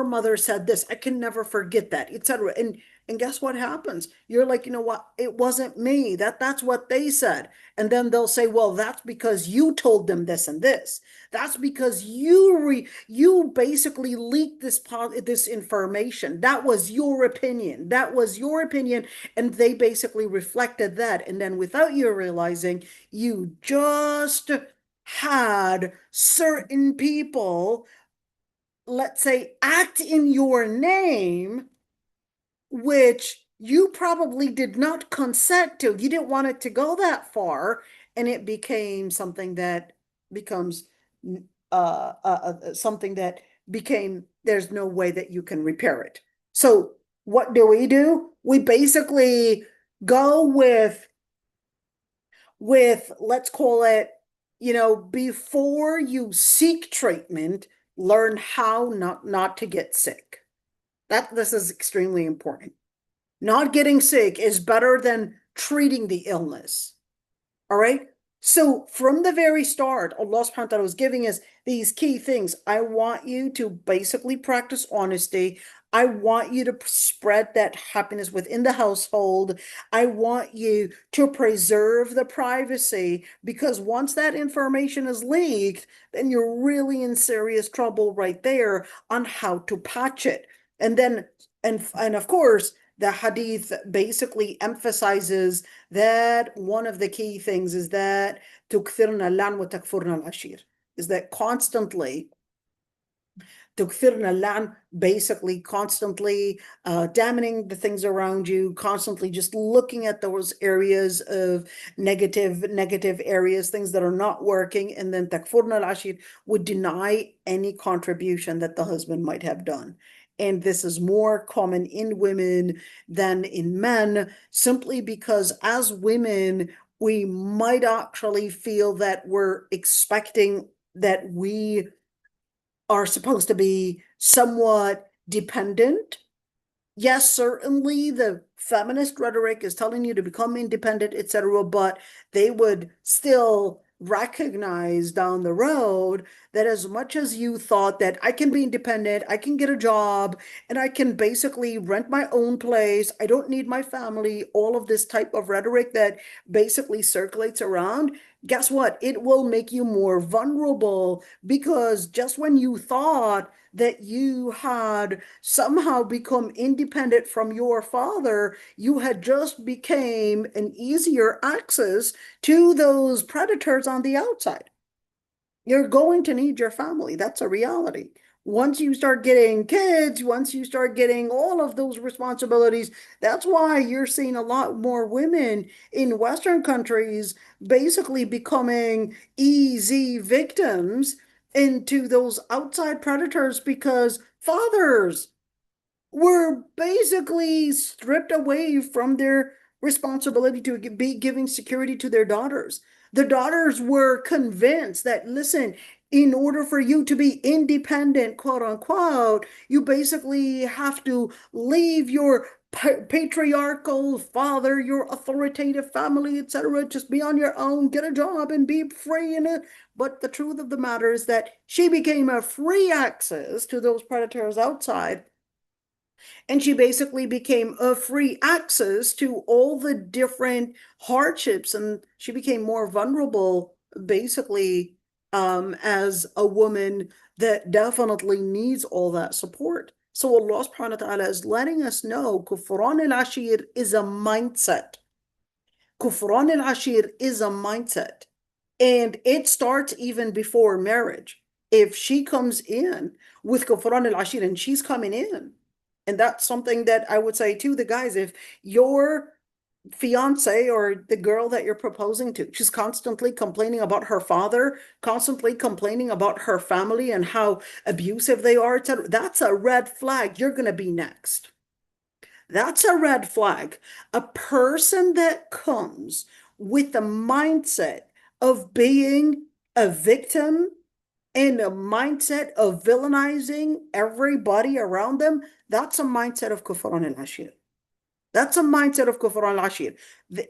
mother said this, I can never forget that, etc. And guess what happens? You're like, you know what, it wasn't me, that's what they said. And then they'll say, well, that's because you told them this and this, that's because you basically leaked this information. That was your opinion. That was your opinion. And they basically reflected that. And then without you realizing, you just had certain people, let's say, act in your name, which you probably did not consent to. You didn't want it to go that far. And it became something that becomes something that became, there's no way that you can repair it. So what do? We basically go with, let's call it, before you seek treatment, learn how not to get sick. This is extremely important. Not getting sick is better than treating the illness. All right. So from the very start, Allah subhanahu wa ta'ala was giving us these key things. I want you to basically practice honesty. I want you to spread that happiness within the household. I want you to preserve the privacy, because once that information is leaked, then you're really in serious trouble right there on how to patch it. And then, and of course, the hadith basically emphasizes that one of the key things is that تكثرن اللعن وتكفرن العشير, is that constantly تكثرن اللعن, basically constantly damning the things around you, constantly just looking at those areas of negative areas, things that are not working, and then تكفرن العشير would deny any contribution that the husband might have done. And this is more common in women than in men, simply because as women, we might actually feel that we're expecting that we are supposed to be somewhat dependent. Yes, certainly the feminist rhetoric is telling you to become independent, etc., but they would still recognize down the road that as much as you thought that I can be independent, I can get a job, and I can basically rent my own place, I don't need my family, all of this type of rhetoric that basically circulates around, guess what? It will make you more vulnerable, because just when you thought that you had somehow become independent from your father, you had just became an easier access to those predators on the outside. You're going to need your family. That's a reality. Once you start getting kids, once you start getting all of those responsibilities, that's why you're seeing a lot more women in Western countries basically becoming easy victims into those outside predators, because fathers were basically stripped away from their responsibility to be giving security to their daughters. The daughters were convinced that, listen, in order for you to be independent, quote unquote, you basically have to leave your patriarchal father, your authoritative family, etc. Just be on your own, get a job, and be free in it. But the truth of the matter is that she became a free access to those predators outside. And she basically became a free access to all the different hardships, and she became more vulnerable, basically, as a woman that definitely needs all that support. So Allah subhanahu wa ta'ala is letting us know Kufran al-Ashir is a mindset. Kufran al-Ashir is a mindset. And it starts even before marriage. If she comes in with Kufran al-Ashir, and she's coming in, and that's something that I would say to the guys, if you're fiance or the girl that you're proposing to. She's constantly complaining about her father, constantly complaining about her family and how abusive they are, etc. That's a red flag. You're going to be next. That's a red flag. A person that comes with the mindset of being a victim and a mindset of villainizing everybody around them, that's a mindset of kufran al-ashir. That's a mindset of kufr al-ashir.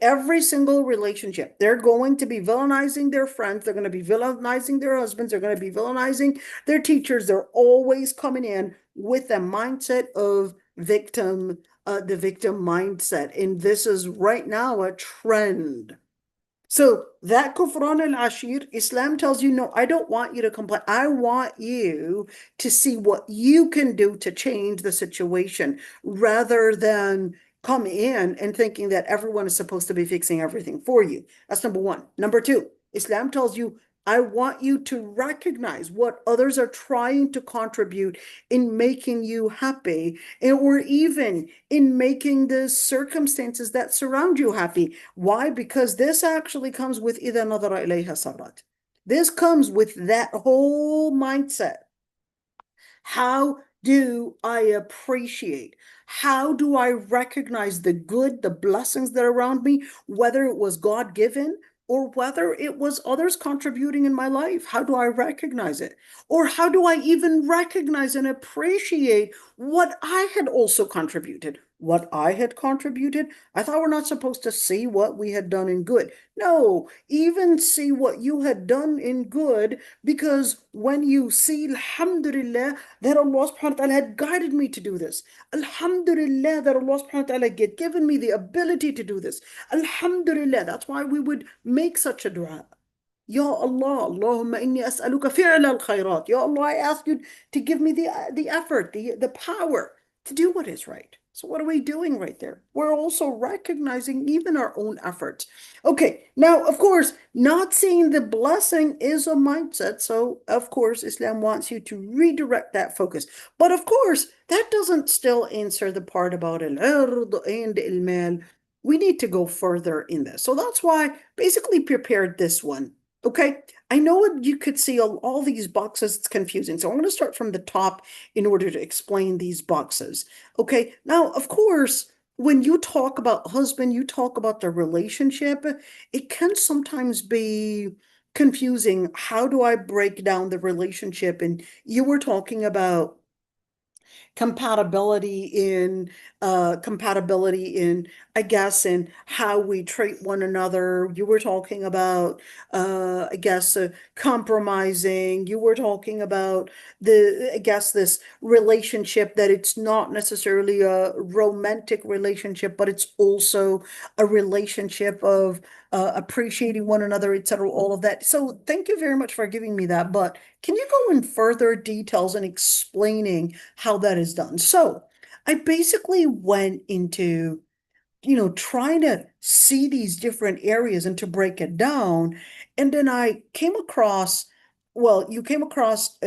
Every single relationship, they're going to be villainizing their friends. They're going to be villainizing their husbands. They're going to be villainizing their teachers. They're always coming in with a mindset of the victim mindset. And this is right now a trend. So that kufran al-ashir, Islam tells you, no, I don't want you to complain. I want you to see what you can do to change the situation rather than come in and thinking that everyone is supposed to be fixing everything for you. That's number one. Number two, Islam tells you, I want you to recognize what others are trying to contribute in making you happy, or even in making the circumstances that surround you happy. Why? Because this actually comes with إِذَا نَظَرَ إِلَيْهَا صَرَّتْ. This comes with that whole mindset. How do I appreciate? How do I recognize the good, the blessings that are around me, whether it was God-given or whether it was others contributing in my life? How do I recognize it? Or how do I even recognize and appreciate what I had also contributed? What I had contributed? I thought we're not supposed to see what we had done in good. No, even see what you had done in good, because when you see, alhamdulillah, that Allah subhanahu wa ta'ala had guided me to do this. Alhamdulillah, that Allah subhanahu wa ta'ala had given me the ability to do this. Alhamdulillah, that's why we would make such a dua. Ya Allah, Allahumma inni as'aluka fi'la al-khayrat. Ya Allah, I ask you to give me the effort, the power to do what is right. So what are we doing right there? We're also recognizing even our own efforts. Okay, now, of course, not seeing the blessing is a mindset. So, of course, Islam wants you to redirect that focus. But of course, that doesn't still answer the part about al-ird and al-mal. We need to go further in this. So that's why I basically prepared this one. Okay, I know you could see all these boxes. It's confusing. So I'm going to start from the top in order to explain these boxes. Okay, now, of course, when you talk about husband, you talk about the relationship, it can sometimes be confusing. How do I break down the relationship? And you were talking about compatibility in I guess in how we treat one another. You were talking about I guess compromising. You were talking about I guess this relationship, that it's not necessarily a romantic relationship, but it's also a relationship of appreciating one another, etc., all of that. So thank you very much for giving me that. But can you go in further details and explaining how that is done? So I basically went into, trying to see these different areas and to break it down. And then I came across, well, you came across,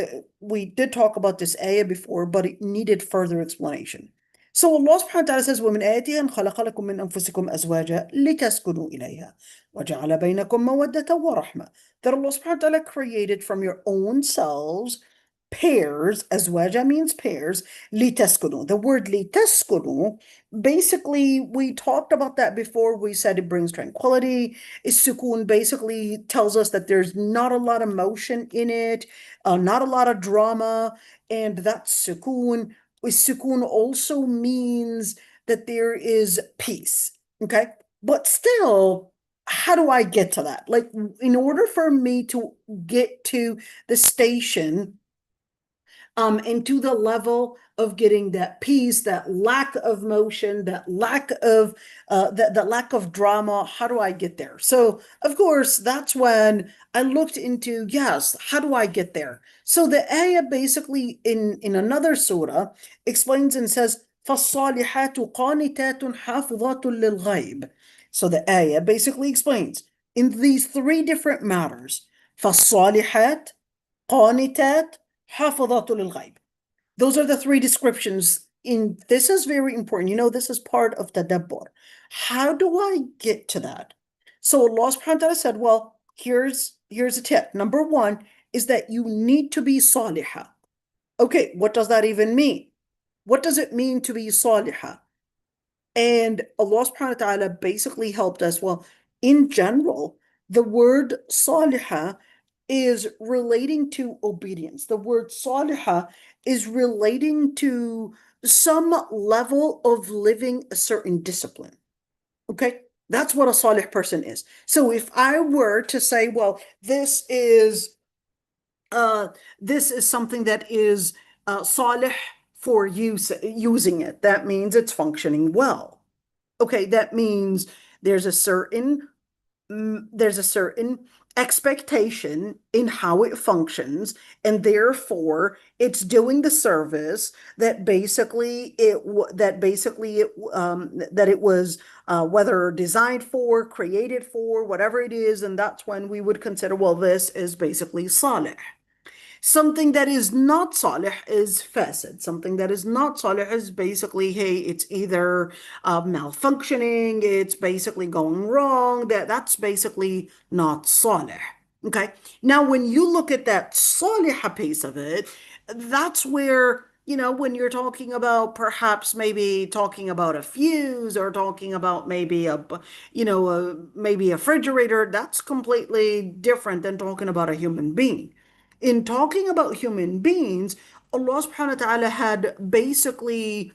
we did talk about this ayah before, but it needed further explanation. So Allah subhanahu wa ta'ala says, وَمِنْ آيَاتِهِ أَنْ خَلَقَ لَكُم مِّنْ أَنفُسِكُمْ أَزْوَاجًا لِتَسْكُنُوا إِلَيْهَا وَجَعَلَ بَيْنَكُم مَّوَدَّةً وَرَحْمَةً. That Allah subhanahu wa ta'ala created from your own selves pairs. Azwaja means pairs. لِتَسْكُنُوا. The word لِتَسْكُنُوا, basically, we talked about that before. We said it brings tranquility. Sukun basically tells us that there's not a lot of motion in it, not a lot of drama, and that's sukun. Sukun also means that there is peace, okay? But still, how do I get to that? Like, in order for me to get to the station, and to the level of getting that peace, that lack of motion, that lack of that lack of drama, how do I get there? So, of course, that's when I looked into, yes, how do I get there? So the ayah basically in another surah explains and says, فَالصَّالِحَاتُ قَانِتَاتٌ حَافِظَاتٌ لِلْغَيْبِ. So the ayah basically explains in these three different matters, فَالصَّالِحَات, قَانِتَات, حَافِظَاتٌ لِلْغَيْبِ. Those are the three descriptions this is very important. This is part of tadabbur. How do I get to that? So Allah subhanahu wa ta'ala said, well, here's a tip. Number one is that you need to be salihah. Okay, what does that even mean? What does it mean to be salihah? And Allah subhanahu wa ta'ala basically helped us. Well, in general, the word salihah is relating to obedience. The word salihah is relating to some level of living a certain discipline. Okay, that's what a salih person is. So if I were to say, well, this is something that is salih for using it, that means it's functioning well. Okay, that means there's a certain expectation in how it functions, and therefore it's doing the service that it was whether designed for, created for, whatever it is, and that's when we would consider, well, this is basically salih. Something that is not salih is fasid. Something that is not salih is basically, hey, it's either malfunctioning, it's basically going wrong. That's basically not salih. Okay. Now, when you look at that salih piece of it, that's where, when you're talking about perhaps maybe talking about a fuse or talking about maybe maybe a refrigerator, that's completely different than talking about a human being. In talking about human beings, Allah subhanahu wa ta'ala had basically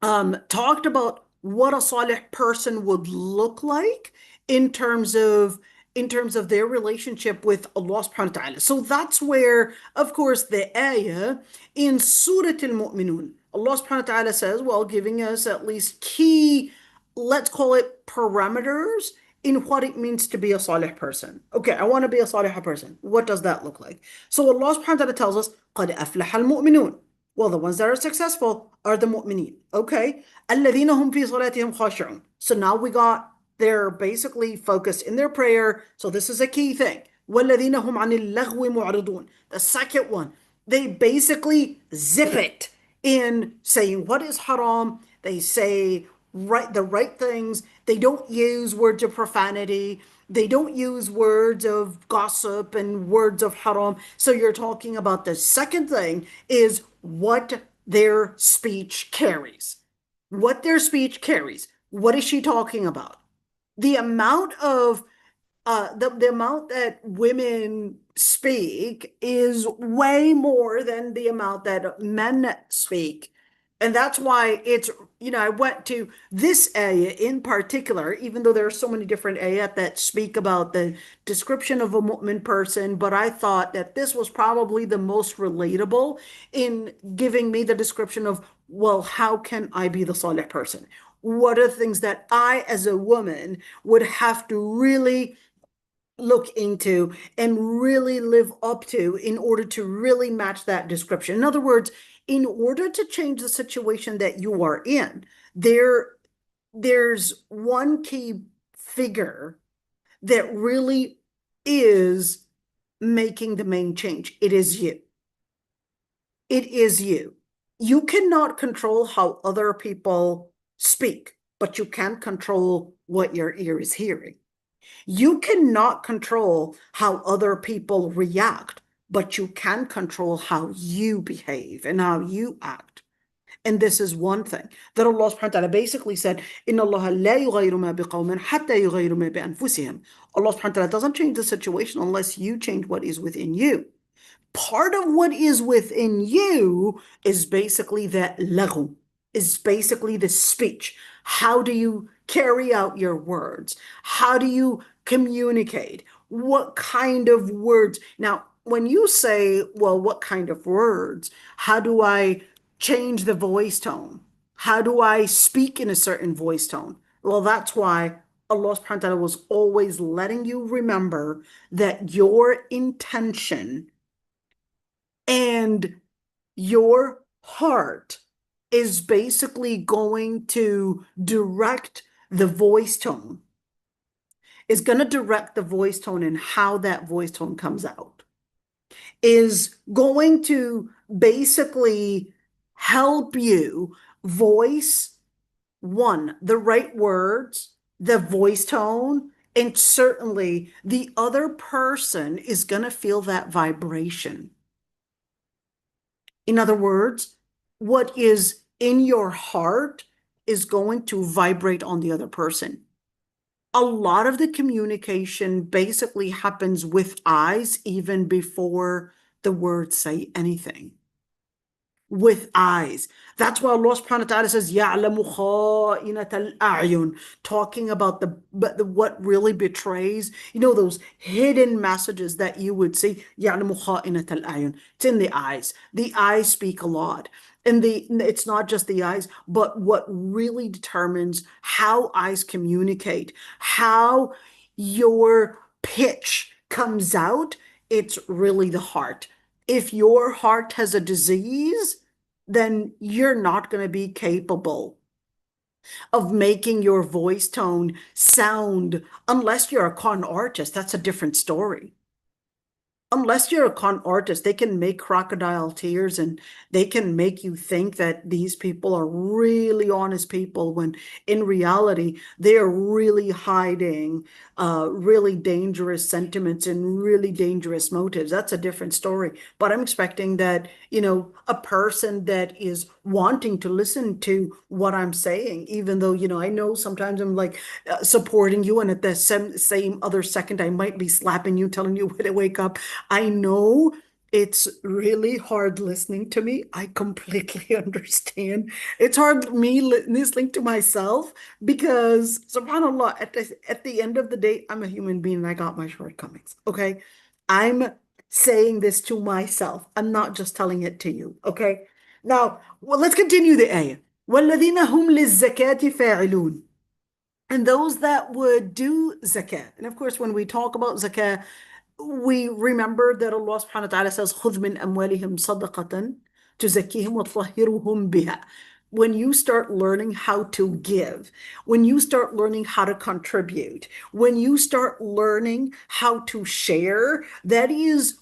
talked about what a salih person would look like in terms of their relationship with Allah subhanahu wa ta'ala. So that's where, of course, the ayah in Surah Al-Mu'minun, Allah subhanahu wa ta'ala says, well, giving us at least key, let's call it parameters in what it means to be a salih person. Okay, I want to be a salih person. What does that look like? So Allah subhanahu wa ta'ala tells us, قَدْ أَفْلَحَ الْمُؤْمِنُونَ. Well, the ones that are successful are the mu'mineen. Okay. الَّذِينَ هُمْ فِي صَلَاتِهِمْ خَاشِعُونَ. So now we got, they're basically focused in their prayer. So this is a key thing. وَالَّذِينَ هُمْ عَنِ اللَّغْوِ مُعْرِضُونَ. The second one, they basically zip it in saying what is haram. They say the right things. They don't use words of profanity. They don't use words of gossip and words of haram. So you're talking about the second thing is what their speech carries. What their speech carries. What is she talking about? The amount of the amount that women speak is way more than the amount that men speak. And that's why it's, I went to this ayah in particular, even though there are so many different ayat that speak about the description of a mu'min person, but I thought that this was probably the most relatable in giving me the description of, well, how can I be the salih person? What are the things that I, as a woman, would have to really look into and really live up to in order to really match that description? In other words, in order to change the situation that you are in, there's one key figure that really is making the main change. It is you. It is you. You cannot control how other people speak, but you can control what your ear is hearing. You cannot control how other people react, but you can control how you behave and how you act. And this is one thing that Allah subhanahu wa ta'ala basically said, إِنَّ اللَّهَ لَا يُغَيِّرُ مَا بِقَوْمٍ حَتَّى يُغَيِّرُ مَا بِأَنفُسِهِمْ. Allah subhanahu wa ta'ala doesn't change the situation unless you change what is within you. Part of what is within you is basically that laghu, is basically the speech. How do you carry out your words? How do you communicate? What kind of words? Now, when you say, well, what kind of words? How do I change the voice tone? How do I speak in a certain voice tone? Well, that's why Allah subhanahu wa ta'ala was always letting you remember that your intention and your heart is basically going to direct the voice tone, is going to direct the voice tone and how that voice tone comes out, is going to basically help you voice one, the right words, the voice tone, and certainly the other person is going to feel that vibration. In other words, what is in your heart is going to vibrate on the other person. A lot of the communication basically happens with eyes even before the words say anything. With eyes. That's why Allah subhanahu wa ta'ala says, يَعْلَمُ خَائِنَةَ الْأَعْيُنِ, talking about the what really betrays, those hidden messages that you would see. يَعْلَمُ خَائِنَةَ الْأَعْيُنِ. It's in the eyes. The eyes speak a lot. And it's not just the eyes, but what really determines how eyes communicate, how your pitch comes out, it's really the heart. If your heart has a disease, then you're not going to be capable of making your voice tone sound, unless you're a con artist. That's a different story. Unless you're a con artist, they can make crocodile tears and they can make you think that these people are really honest people when in reality, they are really hiding really dangerous sentiments and really dangerous motives. That's a different story. But I'm expecting that, a person that is wanting to listen to what I'm saying, even though, I know sometimes I'm like supporting you, and at the same other second, I might be slapping you, telling you to wake up. I know it's really hard listening to me. I completely understand. It's hard me listening to myself because, subhanAllah, at the end of the day, I'm a human being and I got my shortcomings. Okay. I'm saying this to myself. I'm not just telling it to you. Okay. Now, well, let's continue the ayah. وَالَّذِينَ هُمْ لِلزَّكَاةِ فَاعِلُونَ. And those that would do zakah. And of course, when we talk about zakah, we remember that Allah subhanahu wa ta'ala says, خُذْ مِنْ أَمْوَالِهِمْ صَدَقَةً تُزَكِّيهِمْ وَتُطَهِّرُهُمْ بِهَا. When you start learning how to give, when you start learning how to contribute, when you start learning how to share, that is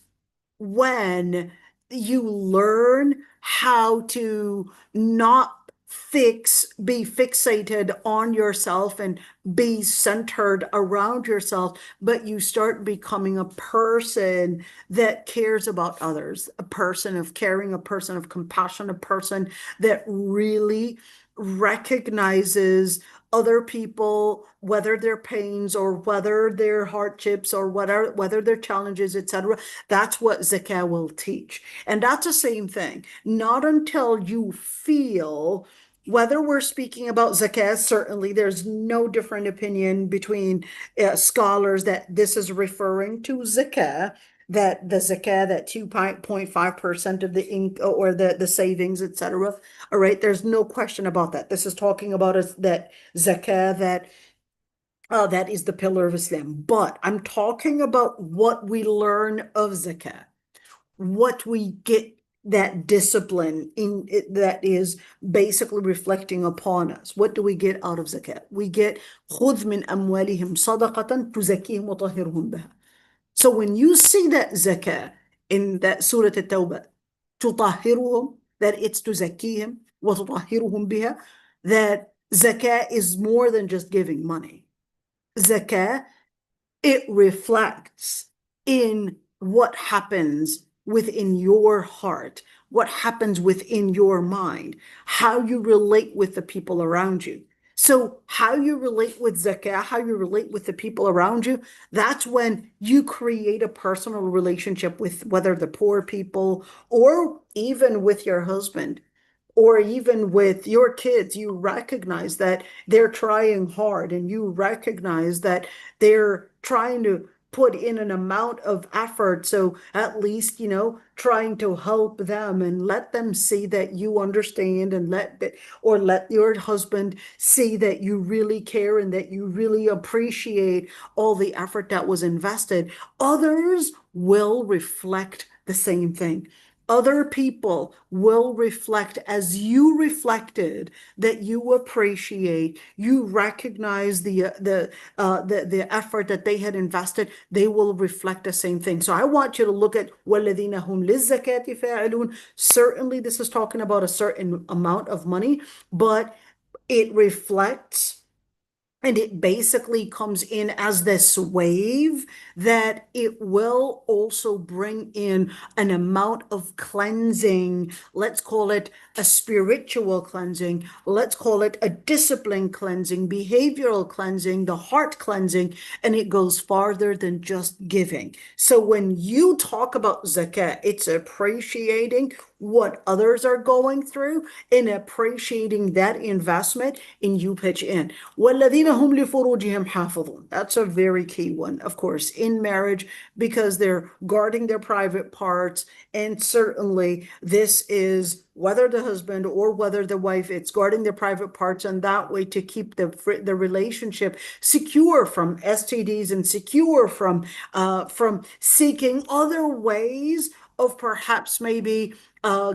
when you learn how to not be fixated on yourself and be centered around yourself, but you start becoming a person that cares about others, a person of caring, a person of compassion, a person that really recognizes other people, whether their pains or whether their hardships or whether their challenges, etc. That's what zakah will teach. And that's the same thing. Not until you feel, whether we're speaking about zakah, certainly there's no different opinion between scholars that this is referring to zakah, that the zakah, that 2.5% of the income or the savings, etc. All right, there's no question about that. This is talking about that zakah that is the pillar of Islam. But I'm talking about what we learn of zakah, what we get, that discipline in it that is basically reflecting upon us. What do we get out of zakah? We get خُذْ مِنْ أَمْوَالِهِمْ صَدَقَةً تُزَكِّيهِمْ وَطَهِّرْهُمْ بِهَا. So when you see that zakah in that Surah At-Tawbah, تُطَهِّرُهُمْ, that it's تُزَكِّيهِمْ وَتُطَهِّرُهُمْ بِهَا, that zakah is more than just giving money. Zakah, it reflects in what happens within your heart, what happens within your mind, how you relate with the people around you. So how you relate with zakah, how you relate with the people around you, that's when you create a personal relationship with whether the poor people or even with your husband or even with your kids. You recognize that they're trying hard and you recognize that they're trying to put in an amount of effort. So at least, trying to help them and let them see that you understand, and let your husband see that you really care and that you really appreciate all the effort that was invested. Others will reflect the same thing. other people will reflect as you reflected that you appreciate, you recognize the effort that they had invested, they will reflect the same thing. So I want you to look at وَالَّذِينَ هُمْ لِلزَّكَاةِ فَاعِلُونَ. Certainly this is talking about a certain amount of money, but it reflects and it basically comes in as this wave that it will also bring in an amount of cleansing. Let's call it a spiritual cleansing. Let's call it a discipline cleansing, behavioral cleansing, the heart cleansing, and it goes farther than just giving. So when you talk about zakah, it's appreciating what others are going through and appreciating that investment, and you pitch in. وَالَّذِينَ هُمْ لِفُرُوجِهِمْ حَافِظُونَ. That's a very key one, of course, in marriage, because they're guarding their private parts. And certainly this is whether the husband or whether the wife, it's guarding their private parts, and that way to keep the relationship secure from STDs and secure from seeking other ways of perhaps maybe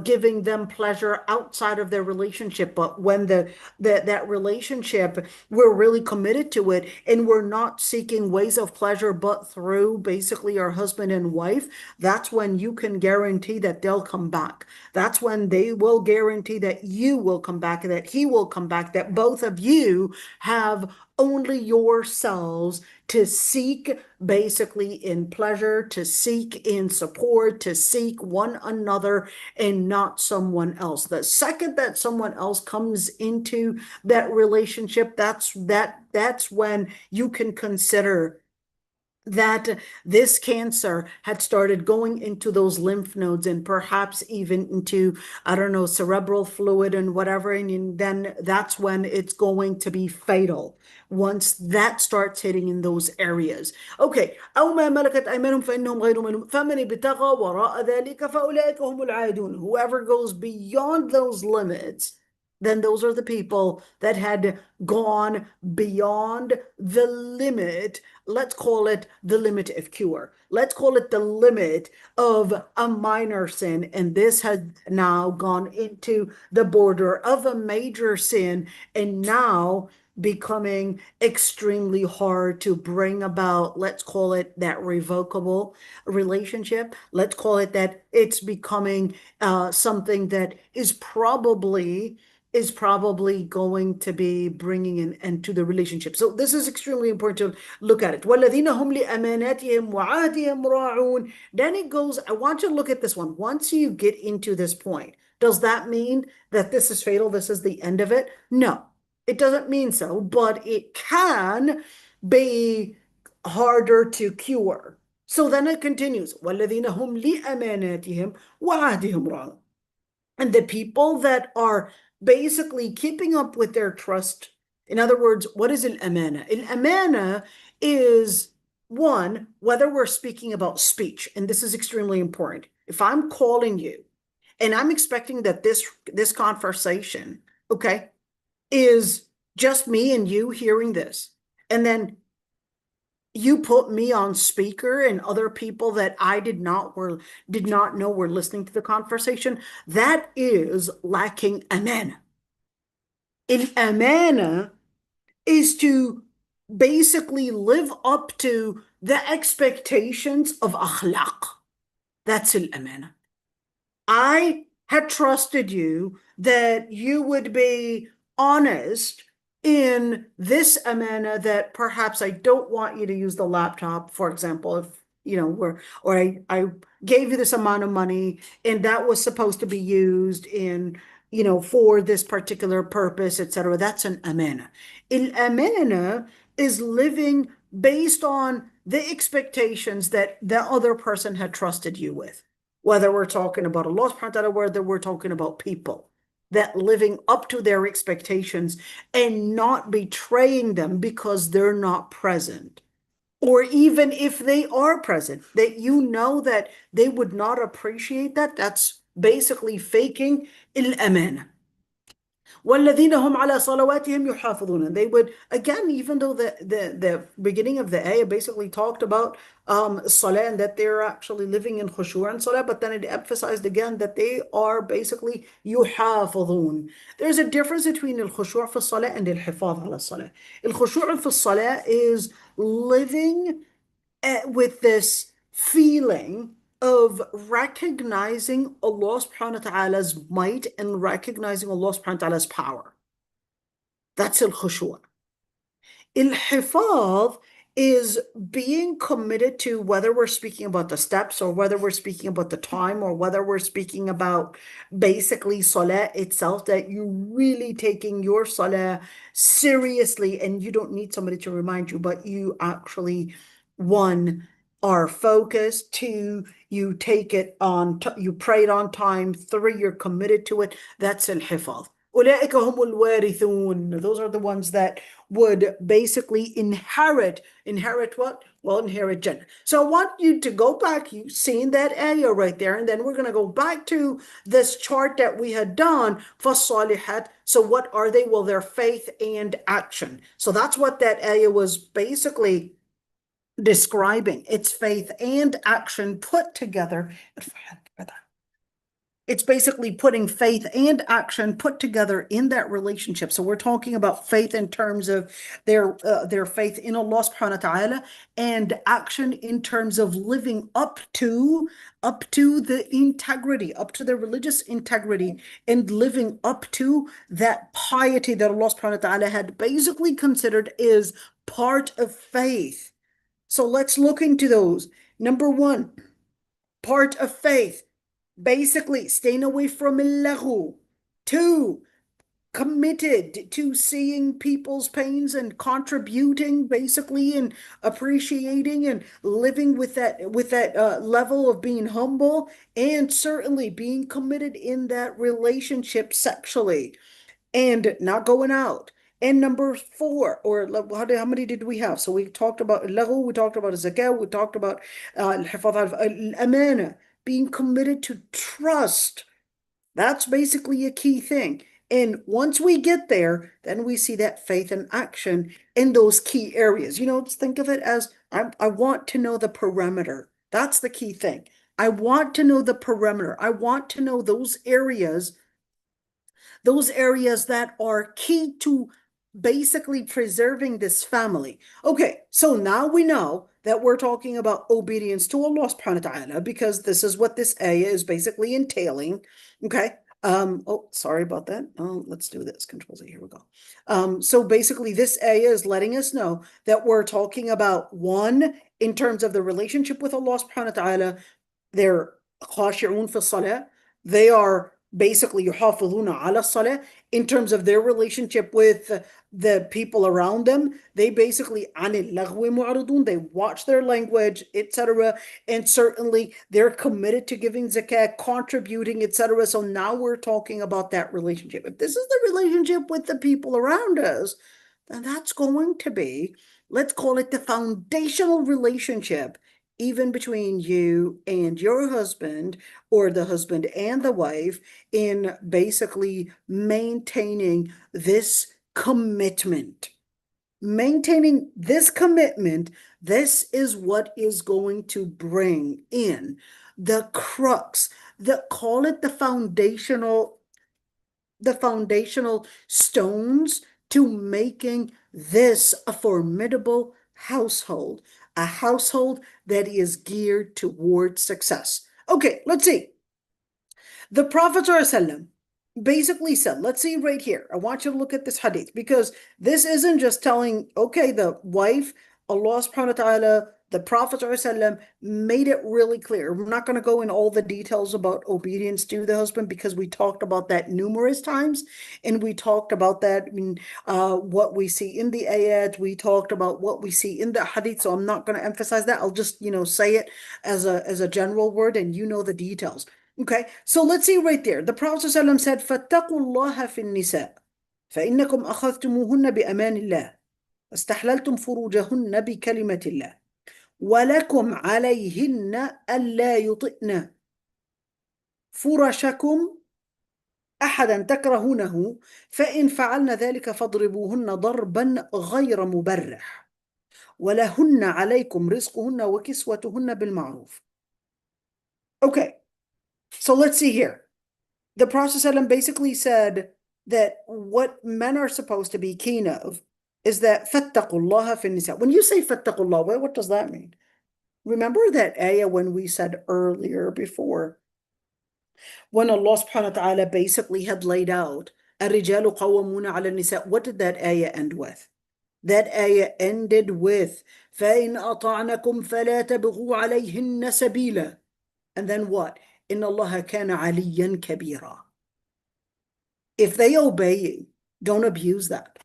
giving them pleasure outside of their relationship. But when that relationship, we're really committed to it, and we're not seeking ways of pleasure but through basically our husband and wife, that's when you can guarantee that they'll come back. That's when they will guarantee that you will come back, that he will come back, that both of you have only yourselves to seek basically in pleasure, to seek in support, to seek one another and not someone else. The second that someone else comes into that relationship, that's when you can consider that this cancer had started going into those lymph nodes and perhaps even into, I don't know, cerebral fluid and whatever. And then that's when it's going to be fatal once that starts hitting in those areas. Okay. أو ما ملكت أيمانهم فإنهم غير ملومين فمن ابتغى وراء ذلك فأولئك هم العادون. Whoever goes beyond those limits, then those are the people that had gone beyond the limit. Let's call it the limit of cure. Let's call it the limit of a minor sin. And this has now gone into the border of a major sin, and now becoming extremely hard to bring about. Let's call it that revocable relationship. Let's call it that it's becoming something that is probably going to be bringing an end to the relationship. So this is extremely important to look at it. وَالَّذِينَ هُمْ لِأَمَانَاتِهِمْ وَعَهْدِهِمْ رَاعُونَ. Then it goes, I want you to look at this one. Once you get into this point, does that mean that this is fatal? This is the end of it? No, it doesn't mean so, but it can be harder to cure. So then it continues. وَالَّذِينَ هُمْ لِأَمَانَاتِهِمْ وَعَهْدِهِمْ رَاعُونَ. And the people that are basically keeping up with their trust. In other words, what is al-amana? Al-amana is, one, whether we're speaking about speech, and this is extremely important. If I'm calling you and I'm expecting that this conversation, okay, is just me and you hearing this, and then you put me on speaker and other people that I did not know were listening to the conversation, that is lacking amana. Amana is to basically live up to the expectations of akhlaq. That's amana. I had trusted you that you would be honest in this amana, that perhaps I don't want you to use the laptop, for example, if I gave you this amount of money and that was supposed to be used in, for this particular purpose, etc. That's an amana. Amana is living based on the expectations that the other person had trusted you with. Whether we're talking about Allah subhanahu wa ta'ala, whether we're talking about people, that living up to their expectations and not betraying them because they're not present. Or even if they are present, that you know that they would not appreciate that. That's basically faking al-amana. وَالَّذِينَ هُمْ عَلَى صَلَوَاتِهِمْ يُحَافِظُونَ. And they would, again, even though the beginning of the ayah basically talked about salah and that they're actually living in khushu' and salah, but then it emphasized again that they are basically يُحَافِظُون. There's a difference between al-khushu' fi salah and al-hifaz ala salah. Al-khushu' fi salah is living with this feeling of recognizing Allah subhanahu wa ta'ala's might and recognizing Allah subhanahu wa ta'ala's power. That's al-khushu'. Al-hifaz is being committed to, whether we're speaking about the steps or whether we're speaking about the time or whether we're speaking about basically salah itself, that you're really taking your salah seriously and you don't need somebody to remind you, but you actually, one, are focused, two, you take it on, you pray it on time, three, you're committed to it. That's al-hifaz. أولئك هم الوارثون. Those are the ones that would basically inherit what? Well, inherit Jannah. So I want you to go back, you've seen that ayah right there, and then we're going to go back to this chart that we had done, فَالصَّالِحَاتِ. So what are they? Well, they're faith and action. So that's what that ayah was basically describing. It's faith and action put together. It's basically putting faith and action put together in that relationship. So we're talking about faith in terms of their faith in Allah subhanahu wa ta'ala, and action in terms of living up to the integrity, up to their religious integrity, and living up to that piety that Allah subhanahu wa ta'ala had basically considered is part of faith. So let's look into those. Number one, part of faith, basically staying away from al-laghu. Two, committed to seeing people's pains and contributing basically and appreciating and living with that level of being humble, and certainly being committed in that relationship sexually and not going out. And number four, or how many did we have? So we talked about al-laghu, we talked about zakah, we talked about al-hifaz al-amana, being committed to trust. That's basically a key thing. And once we get there, then we see that faith and action in those key areas. Think of it as I want to know the perimeter. That's the key thing. I want to know the perimeter. I want to know those areas that are key to basically preserving this family. Okay, so now we know that we're talking about obedience to Allah subhanahu wa ta'ala, because this is what this ayah is basically entailing. Okay. Oh, sorry about that. Oh, let's do this. Control Z. Here we go. So basically this ayah is letting us know that we're talking about, one, in terms of the relationship with Allah subhanahu wa ta'ala, they're khashi'un fi salah. They are basically yuhafidhuna ala salah. In terms of their relationship with the people around them, they basically anil lagwi mu'ridun, they watch their language, etc. And certainly they're committed to giving zakat, contributing, etc. So now we're talking about that relationship. If this is the relationship with the people around us, then that's going to be, let's call it the foundational relationship, even between you and your husband, or the husband and the wife, in basically maintaining this commitment. Maintaining this commitment, this is what is going to bring in the crux, call it the foundational stones to making this a formidable household, a household that is geared towards success. Okay, let's see. The Prophet ﷺ basically said, let's see right here. I want you to look at this hadith, because this isn't just telling, okay, the wife, Allah subhanahu wa ta'ala, the Prophet ﷺ made it really clear. We're not going to go in all the details about obedience to the husband, because we talked about that numerous times, and we talked about that in what we see in the ayat, we talked about what we see in the hadith, so I'm not going to emphasize that. I'll just, say it as a general word, and the details. Okay, so let's see right there. The Prophet ﷺ said, فَاتَّقُوا اللَّهَ فِي النِّسَاءِ فَإِنَّكُمْ أَخَذْتُمُوهُنَّ بِأَمَانِ اللَّهِ واستحللتم فروجهن بكلمة الله ولكم عليهن ألا يطئن فرشكم أحدا تكرهونه فإن فعلن ذلك فاضربوهن ضربا غير مبرح ولهن عليكم رزقهن وكسوتهن بالمعروف. Okay, so let's see here. The Prophet ﷺ basically said that what men are supposed to be keen of is that فَاتَّقُوا اللَّهَ فِي النِّسَاءِ. When you say فَاتَّقُوا اللَّهَ, what does that mean? Remember that ayah when we said earlier before, when Allah subhanahu wa ta'ala basically had laid out الرجال قوامون على النساء, what did that ayah end with? That ayah ended with فَإِنْ أَطَعْنَكُمْ فَلَا تَبْغُوا عَلَيْهِنَّ سَبِيلًا. And then what? إِنَّ اللَّهَ كَانَ عَلِيًّا كَبِيرًا. If they obey you, don't abuse that.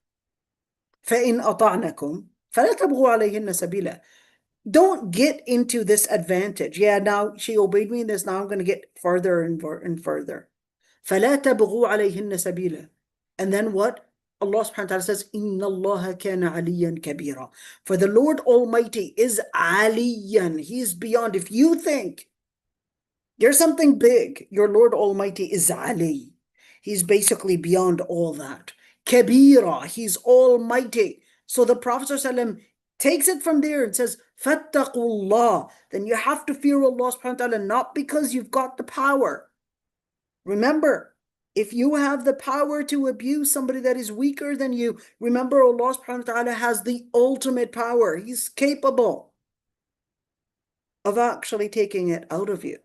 فَإِنْ أَطَعْنَكُمْ فَلَا تَبْغُوا عَلَيْهِنَّ سَبِيلًا. Don't get into this advantage. Yeah, now she obeyed me in this, now I'm going to get further and further. فَلَا تَبْغُوا عَلَيْهِنَّ سَبِيلًا. And then what? Allah subhanahu wa ta'ala says, إِنَّ اللَّهَ كَانَ عَلِيًّا كَبِيرًا. For the Lord Almighty is aliyan. He is beyond. If you think you're something big, your Lord Almighty is Ali. He's basically beyond all that. Kabira, he's almighty. So the Prophet ﷺ takes it from there and says, Fattaqullah. Then you have to fear Allah subhanahu wa ta'ala, not because you've got the power. Remember, if you have the power to abuse somebody that is weaker than you, remember Allah subhanahu wa ta'ala has the ultimate power. He's capable of actually taking it out of you.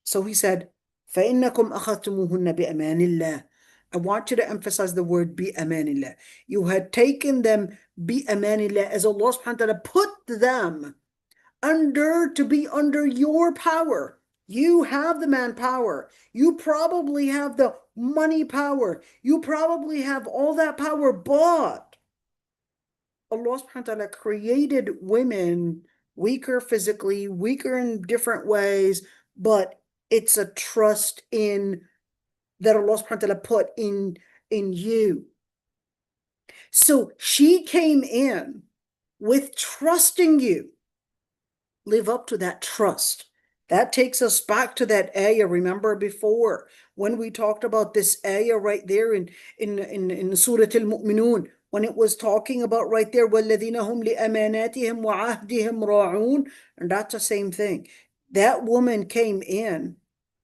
So he said, فَإِنَّكُمْ أَخَذْتُمُوهُنَّ بِأَمَانِ اللَّهِ. I want you to emphasize the word بِأَمَانِ اللَّهِ. You had taken them بِأَمَانِ اللَّهِ, as Allah subhanahu wa ta'ala put them to be under your power. You have the manpower. You probably have the money power. You probably have all that power, but Allah subhanahu wa ta'ala created women weaker physically, weaker in different ways, but it's a trust in that Allah subhanahu wa ta'ala put in you. So she came in with trusting you. Live up to that trust. That takes us back to that ayah. Remember before when we talked about this ayah right there in Surah Al-Mu'minun, when it was talking about right there, وَالَّذِينَ هُمْ لِأَمَانَاتِهِمْ وَعَهْدِهِمْ رَاعُونَ. And that's the same thing. That woman came in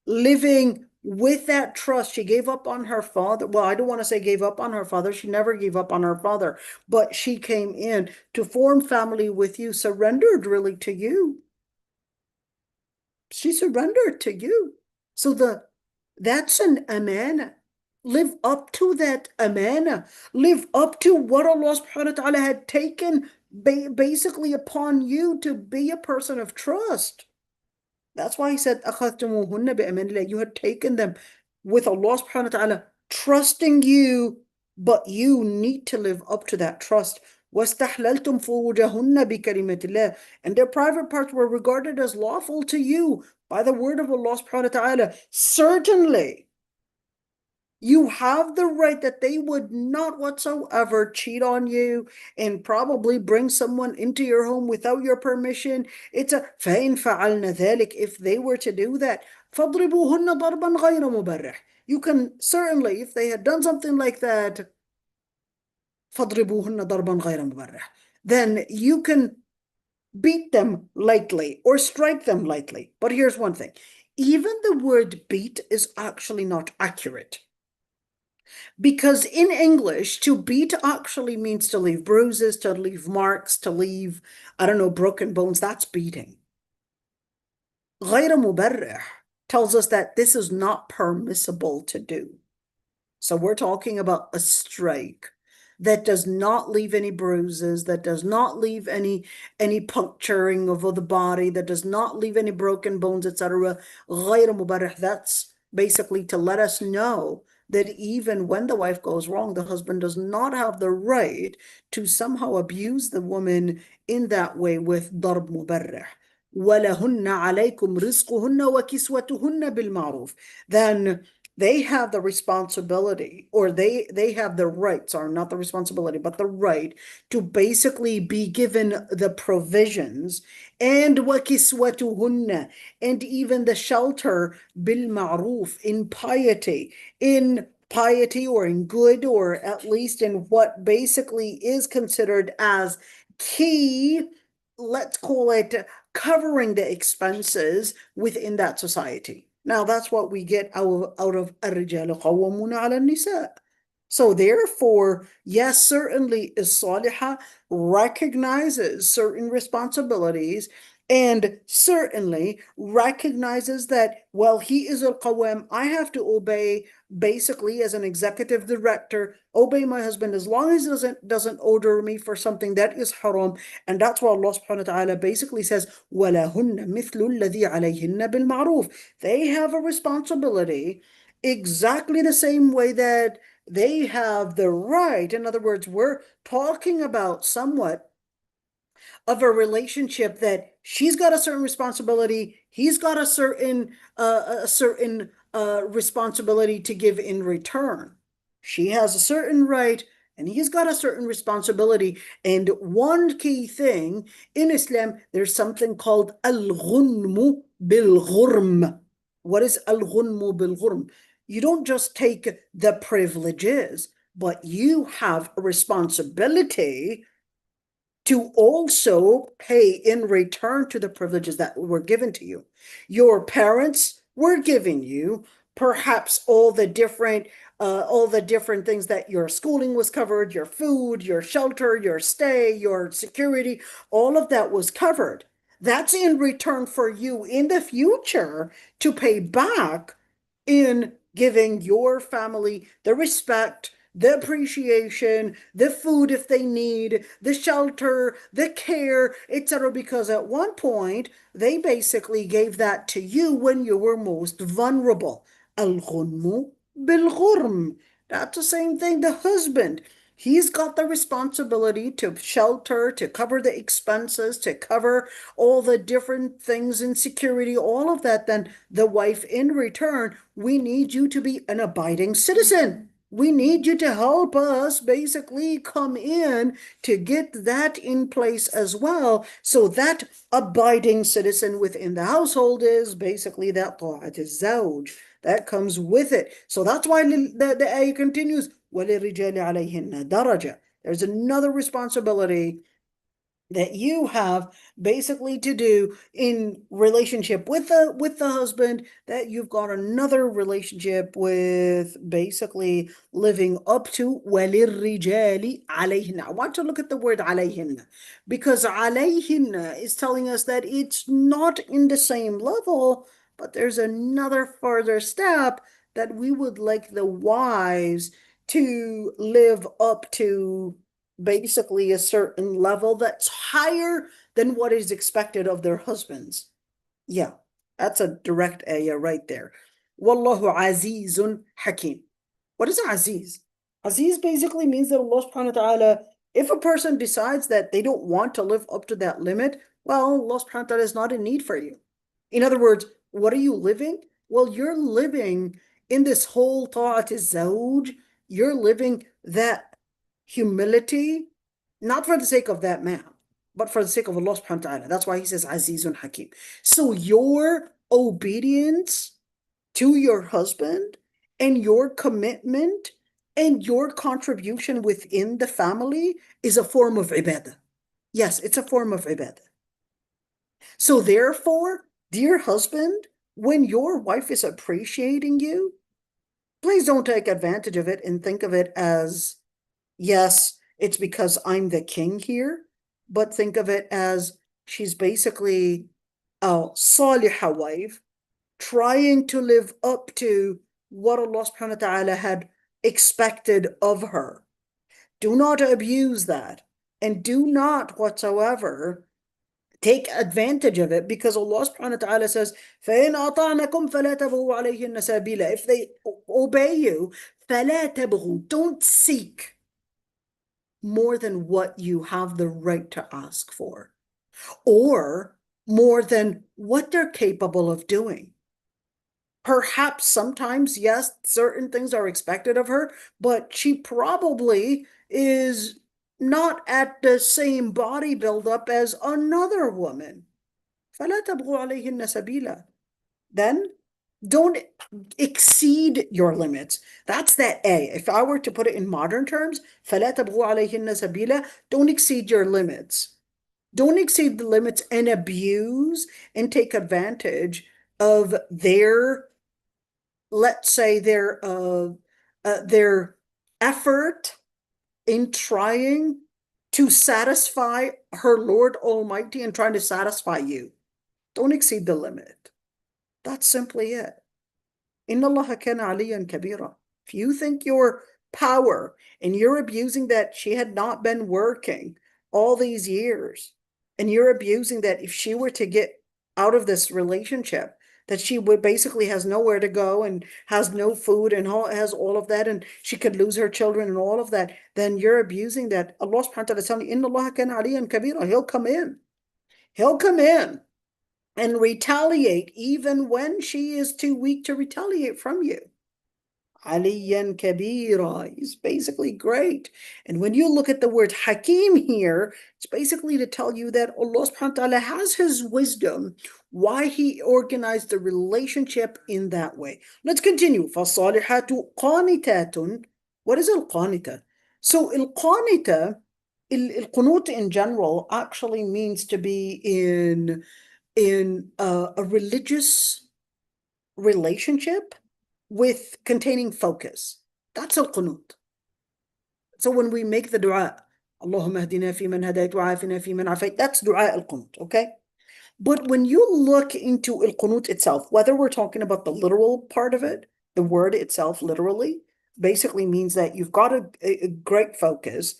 living with that trust. She gave up on her father. Well, I don't want to say gave up on her father. She never gave up on her father, but she came in to form family with you, surrendered really to you. She surrendered to you. So that's an amana. Live up to that amana. Live up to what Allah subhanahu wa ta'ala had taken basically upon you to be a person of trust. That's why he said, أَخَذْتُمُوهُنَّ بِأَمَانِ اللَّهِ. You had taken them with Allah subhanahu wa ta'ala trusting you, but you need to live up to that trust. وَاسْتَحْلَلْتُمْ فُرُوجَهُنَّ بِكَلِمَةِ اللَّهِ. And their private parts were regarded as lawful to you by the word of Allah subhanahu wa ta'ala. Certainly, you have the right that they would not whatsoever cheat on you and probably bring someone into your home without your permission. It's a فَإِنْ فَعَلْنَ ذَلِكَ. If they were to do that, فَاضْرِبُوهُنَّ ضَرْبًا غَيْرَ مُبَرِّحٍ. You can certainly, if they had done something like that, فَاضْرِبُوهُنَّ ضَرْبًا غَيْرَ مُبَرِّحٍ, then you can beat them lightly or strike them lightly. But here's one thing. Even the word beat is actually not accurate. Because in English, to beat actually means to leave bruises, to leave marks, to leave, I don't know, broken bones. That's beating. غير مبرح tells us that this is not permissible to do. So we're talking about a strike that does not leave any bruises, that does not leave any puncturing of the body, that does not leave any broken bones, etc. غير مبرح. That's basically to let us know that even when the wife goes wrong, the husband does not have the right to somehow abuse the woman in that way with ضرب مبرح. وَلَهُنَّ عَلَيْكُمْ رِزْقُهُنَّ وَكِسْوَتُهُنَّ بِالْمَعْرُوفِ. Then they have the responsibility, or they have the right, sorry, not the responsibility, but the right to basically be given the provisions and وَكِسْوَتُهُنَّ, and even the shelter بِالْمَعْرُوف, in piety or in good, or at least in what basically is considered as key, let's call it covering the expenses within that society. Now, that's what we get out of الرجال قوامون على النساء. So therefore, yes, certainly Salihah recognizes certain responsibilities, and certainly recognizes that, well, he is al-Qawam, I have to obey, basically as an executive director, obey my husband as long as he doesn't order me for something that is haram. And that's why Allah subhanahu wa ta'ala basically says, وَلَهُنَّ مِثْلُ الَّذِي عَلَيْهِنَّ بِالْمَعْرُوفِ. They have a responsibility exactly the same way that they have the right. In other words, we're talking about somewhat of a relationship that she's got a certain responsibility, he's got a certain responsibility to give in return. She has a certain right and he's got a certain responsibility. And one key thing in Islam, there's something called al-ghunmu bil-ghurm. What is al-ghunmu bil-ghurm? You don't just take the privileges, but you have a responsibility to also pay in return to the privileges that were given to you. Your parents were giving you perhaps all the different things that your schooling was covered, your food, your shelter, your stay, your security, all of that was covered. That's in return for you in the future to pay back in giving your family the respect, the appreciation, the food if they need, the shelter, the care, etc. Because at one point, they basically gave that to you when you were most vulnerable. Al-ghunmu bil-ghurm. That's the same thing. The husband, he's got the responsibility to shelter, to cover the expenses, to cover all the different things in security, all of that. Then the wife, in return, we need you to be an abiding citizen. We need you to help us basically come in to get that in place as well. So that abiding citizen within the household is basically that ta'at al-zawj. That comes with it. So that's why the ayah continues, وَلِلرِّجَالِ عَلَيْهِنَّ دَرَجَةٌ. There's another responsibility that you have basically to do in relationship with the husband, that you've got another relationship with, basically living up to وَلِلرِّجَالِ عَلَيْهِنَّ. I want to look at the word عَلَيْهِنَّ, because عَلَيْهِنَّ is telling us that it's not in the same level, but there's another further step that we would like the wives to live up to, basically a certain level that's higher than what is expected of their husbands. Yeah, that's a direct ayah right there. Wallahu azizun hakim. What is aziz? Aziz basically means that Allah subhanahu wa ta'ala, if a person decides that they don't want to live up to that limit, well, Allah subhanahu wa ta'ala is not in need for you. In other words, what are you living? Well, you're living in this whole ta'at al-zawj, you're living that humility, not for the sake of that man, but for the sake of Allah subhanahu wa ta'ala. That's why he says Azizun Hakim. So your obedience to your husband and your commitment and your contribution within the family is a form of ibadah. Yes, it's a form of ibadah. So therefore, dear husband, when your wife is appreciating you, please don't take advantage of it and think of it as, yes, it's because I'm the king here, but think of it as she's basically a salihah wife trying to live up to what Allah subhanahu wa ta'ala had expected of her. Do not abuse that, and do not whatsoever take advantage of it, because Allah subhanahu wa ta'ala says, فَإِنْ أَطَعْنَكُمْ فَلَا تَبْغُوا عَلَيْهِنَّ سَبِيلًا. If they obey you, فَلَا تَبْغُوا, don't seek more than what you have the right to ask for, or more than what they're capable of doing. Perhaps sometimes, yes, certain things are expected of her, but she probably is not at the same body buildup as another woman. فلا تبغوا عليهن سبيلا. Then don't exceed your limits. That's that A. If I were to put it in modern terms, فلا تبغوا عليهن سبيلا, don't exceed your limits. Don't exceed the limits and abuse and take advantage of their, let's say, their effort in trying to satisfy her Lord Almighty and trying to satisfy you. Don't exceed the limit. That's simply it. إن الله كان عليا كبيرا. If you think your power and you're abusing that she had not been working all these years, and you're abusing that if she were to get out of this relationship, that she would basically has nowhere to go and has no food and has all of that, and she could lose her children and all of that, then you're abusing that. Allah subhanahu wa ta'ala is telling you, إن الله كان عليا كبيرا. He'll come in. He'll come in and retaliate even when she is too weak to retaliate from you. Aliyan Kabira. He's basically great. And when you look at the word Hakim here, it's basically to tell you that Allah subhanahu wa ta'ala has his wisdom, why he organized the relationship in that way. Let's continue. فَالصَّالِحَاتُ قَانِتَاتٌ. What is al-qanita? So al-qanita, al-qunut in general actually means to be in a religious relationship with containing focus. That's al-qunut. So when we make the dua, Allahumma hdina fi man hadayt wa afina fi man afayt, that's dua al-qunut, okay? But when you look into al-qunut itself, whether we're talking about the literal part of it, the word itself literally, basically means that you've got a great focus,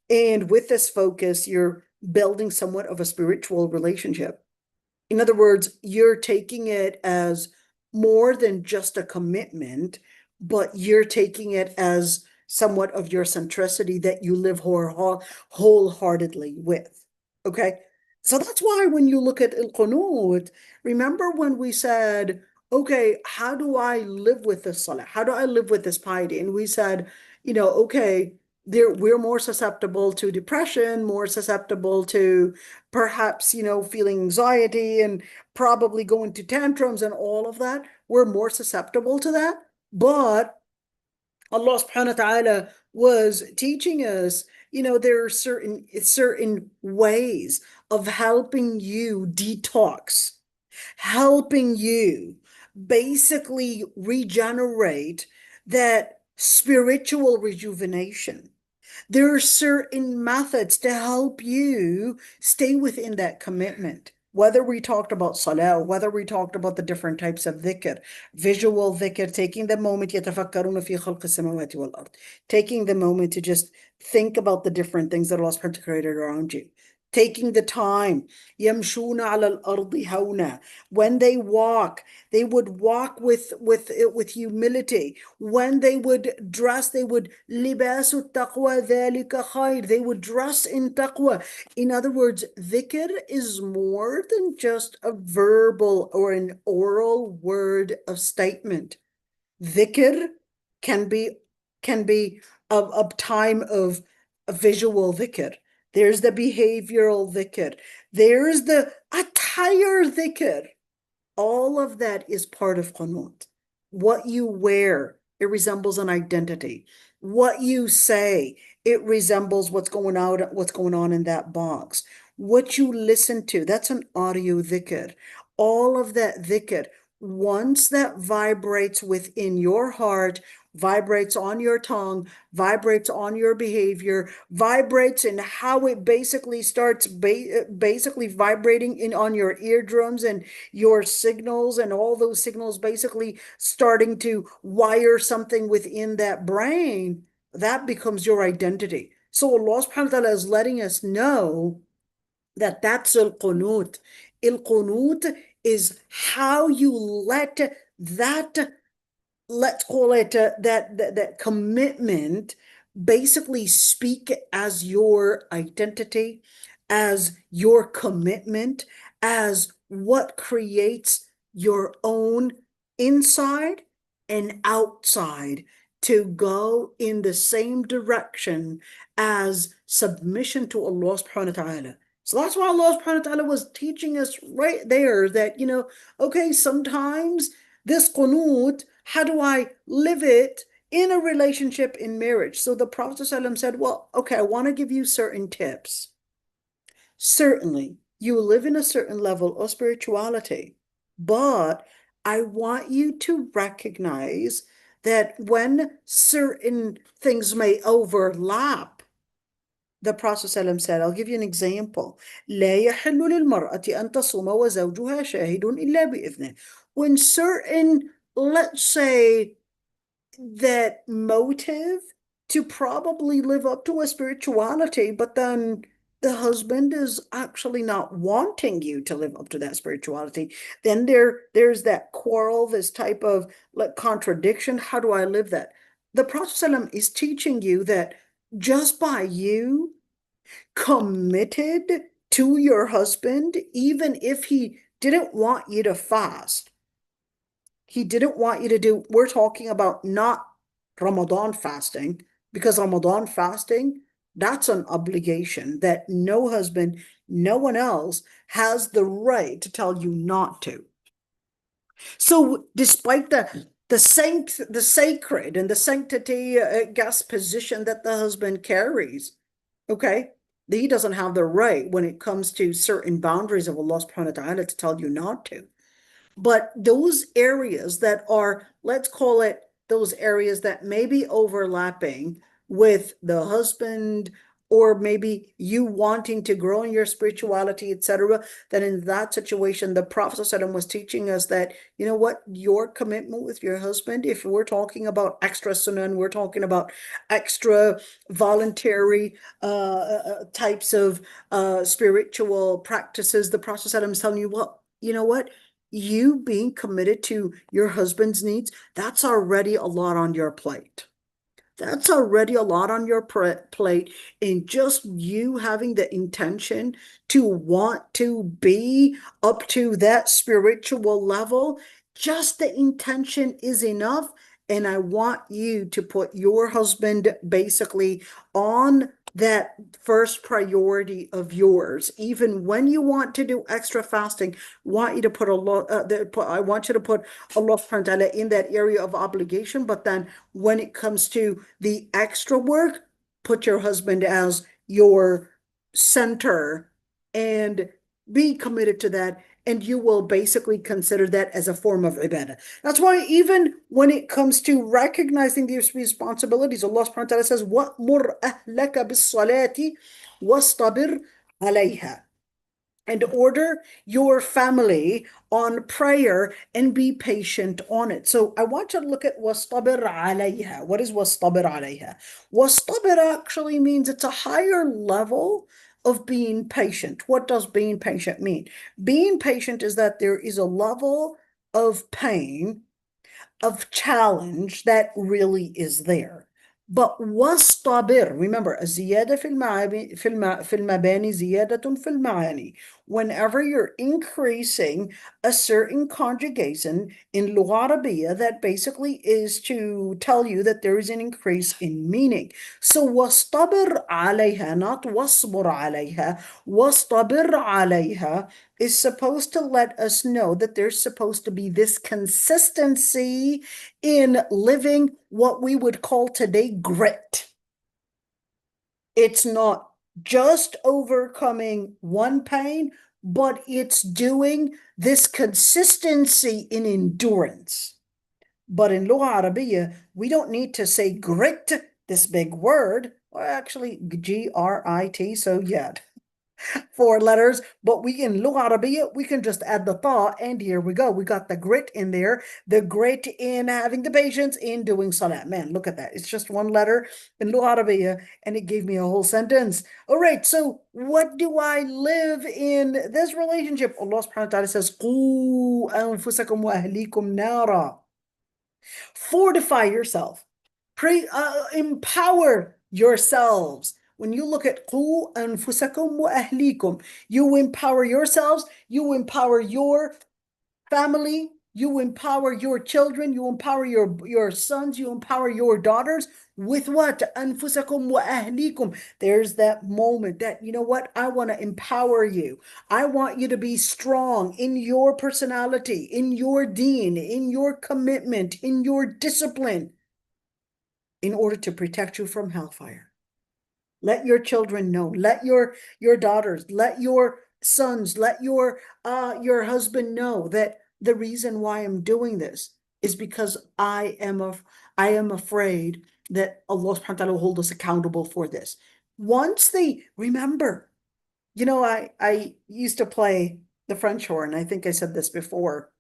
and with this focus, you're building somewhat of a spiritual relationship. In other words, you're taking it as more than just a commitment, but you're taking it as somewhat of your centricity that you live wholeheartedly with. Okay? So that's why when you look at al-qunut, remember when we said, okay, how do I live with this salah? How do I live with this piety? And we said, okay, we're more susceptible to depression, more susceptible to perhaps, feeling anxiety and probably going to tantrums and all of that. We're more susceptible to that. But Allah subhanahu wa ta'ala was teaching us, there are certain ways of helping you detox, helping you basically regenerate that spiritual rejuvenation. There are certain methods to help you stay within that commitment. Whether we talked about salah, whether we talked about the different types of dhikr, visual dhikr, taking the moment, يتفكرون في خلق السماوات والأرض, taking the moment to just think about the different things that Allah subhanahu wa ta'ala created around you. Taking the time, يمشون على الأرض هونا. When they walk, they would walk with humility. When they would dress, they would لباس التقوى ذلك خير. They would dress in taqwa. In other words, dhikr is more than just a verbal or an oral word of statement. Dhikr can be a time of a visual dhikr. There's the behavioral dhikr. There's the attire dhikr. All of that is part of qunut. What you wear, it resembles an identity. What you say, it resembles what's going on in that box. What you listen to, that's an audio dhikr. All of that dhikr, once that vibrates within your heart, vibrates on your tongue, vibrates on your behavior, vibrates in how it basically starts basically vibrating on your eardrums and your signals, and all those signals basically starting to wire something within that brain, that becomes your identity. So Allah subhanahu wa ta'ala is letting us know that that's al-qunut. Al-qunut is how you let that, let's call it that commitment basically speak as your identity, as your commitment, as what creates your own inside and outside to go in the same direction as submission to Allah subhanahu wa ta'ala. So that's why Allah subhanahu wa ta'ala was teaching us right there that, okay, sometimes this qunut, how do I live it in a relationship in marriage? So the Prophet ﷺ said, well, okay, I want to give you certain tips. Certainly, you live in a certain level of spirituality, but I want you to recognize that when certain things may overlap, the Prophet ﷺ said, I'll give you an example. لا يحل للمرأة أن تصوم وزوجها شاهد إلا بإذنه. When certain, let's say, that motive to probably live up to a spirituality, but then the husband is actually not wanting you to live up to that spirituality, then there's that quarrel, this type of like contradiction. How do I live that? The Prophet ﷺ is teaching you that just by you committed to your husband, even if he didn't want you to fast, he didn't want you to do, we're talking about not Ramadan fasting, because Ramadan fasting, that's an obligation that no husband, no one else has the right to tell you not to. So despite the sacred and the sanctity, guest position that the husband carries, okay, he doesn't have the right when it comes to certain boundaries of Allah subhanahu wa ta'ala to tell you not to. But those areas that are, let's call it those areas that may be overlapping with the husband, or maybe you wanting to grow in your spirituality, etc., then in that situation, the Prophet ﷺ was teaching us that, you know what, your commitment with your husband, if we're talking about extra sunan, we're talking about extra voluntary types of spiritual practices, the Prophet ﷺ is telling you, well, you know what, you being committed to your husband's needs, that's already a lot on your plate. That's already a lot on your plate, and just you having the intention to want to be up to that spiritual level, just the intention is enough. And I want you to put your husband basically on that first priority of yours. Even when you want to do extra fasting, want you to put I want you to put Allah subhanahu wa ta'ala in that area of obligation. But then when it comes to the extra work, put your husband as your center and be committed to that. And you will basically consider that as a form of ibadah. That's why even when it comes to recognizing these responsibilities, Allah subhanahu wa ta'ala says, وَأْمُرْ أَهْلَكَ بِالصَّلَاةِ وَاصْطَبِرْ عَلَيْهَا. And order your family on prayer and be patient on it. So I want you to look at وَاصْطَبِرْ عَلَيْهَا. What is وَاصْطَبِرْ عَلَيْهَا? وَاصْطَبِرْ actually means it's a higher level of being patient. What does being patient mean? Being patient is that there is a level of pain, of challenge that really is there. But واصطبر, remember, الزيادة في المباني زيادة في المعاني. Whenever you're increasing a certain conjugation in لغة عربية, that basically is to tell you that there is an increase in meaning. So واصطبر عليها, not واصبر عليها. واصطبر عليها is supposed to let us know that there's supposed to be this consistency in living what we would call today grit. It's not just overcoming one pain, but it's doing this consistency in endurance. But in Lugha Arabiya, we don't need to say grit, this big word, or actually G-R-I-T, so yeah. 4 letters, but we in Lugha Arabiya, we can just add the ta, and here we go. We got the grit in there, the grit in having the patience in doing salat. Man, look at that. It's just 1 letter in Lugha Arabiya, and it gave me a whole sentence. All right, so what do I live in this relationship? Allah subhanahu wa ta'ala says, قُوا أَنفُسَكُمْ وَأَهْلِيكُمْ نَارًا. Fortify yourself. Empower yourselves. When you look at قُوا أَنفُسَكُمْ وَأَهْلِيكُمْ, you empower yourselves, you empower your family, You empower your children, you empower your sons, you empower your daughters with what? أنفسكم وأهليكم. There's that moment that, you know what? I want to empower you. I want you to be strong in your personality, in your deen, in your commitment, in your discipline, in order to protect you from hellfire. Let your children know, let your daughters, let your sons, let your husband know that the reason why I'm doing this is because I am afraid that Allah subhanahu wa ta'ala will hold us accountable for this. Once they remember, I used to play the French horn. I think I said this before.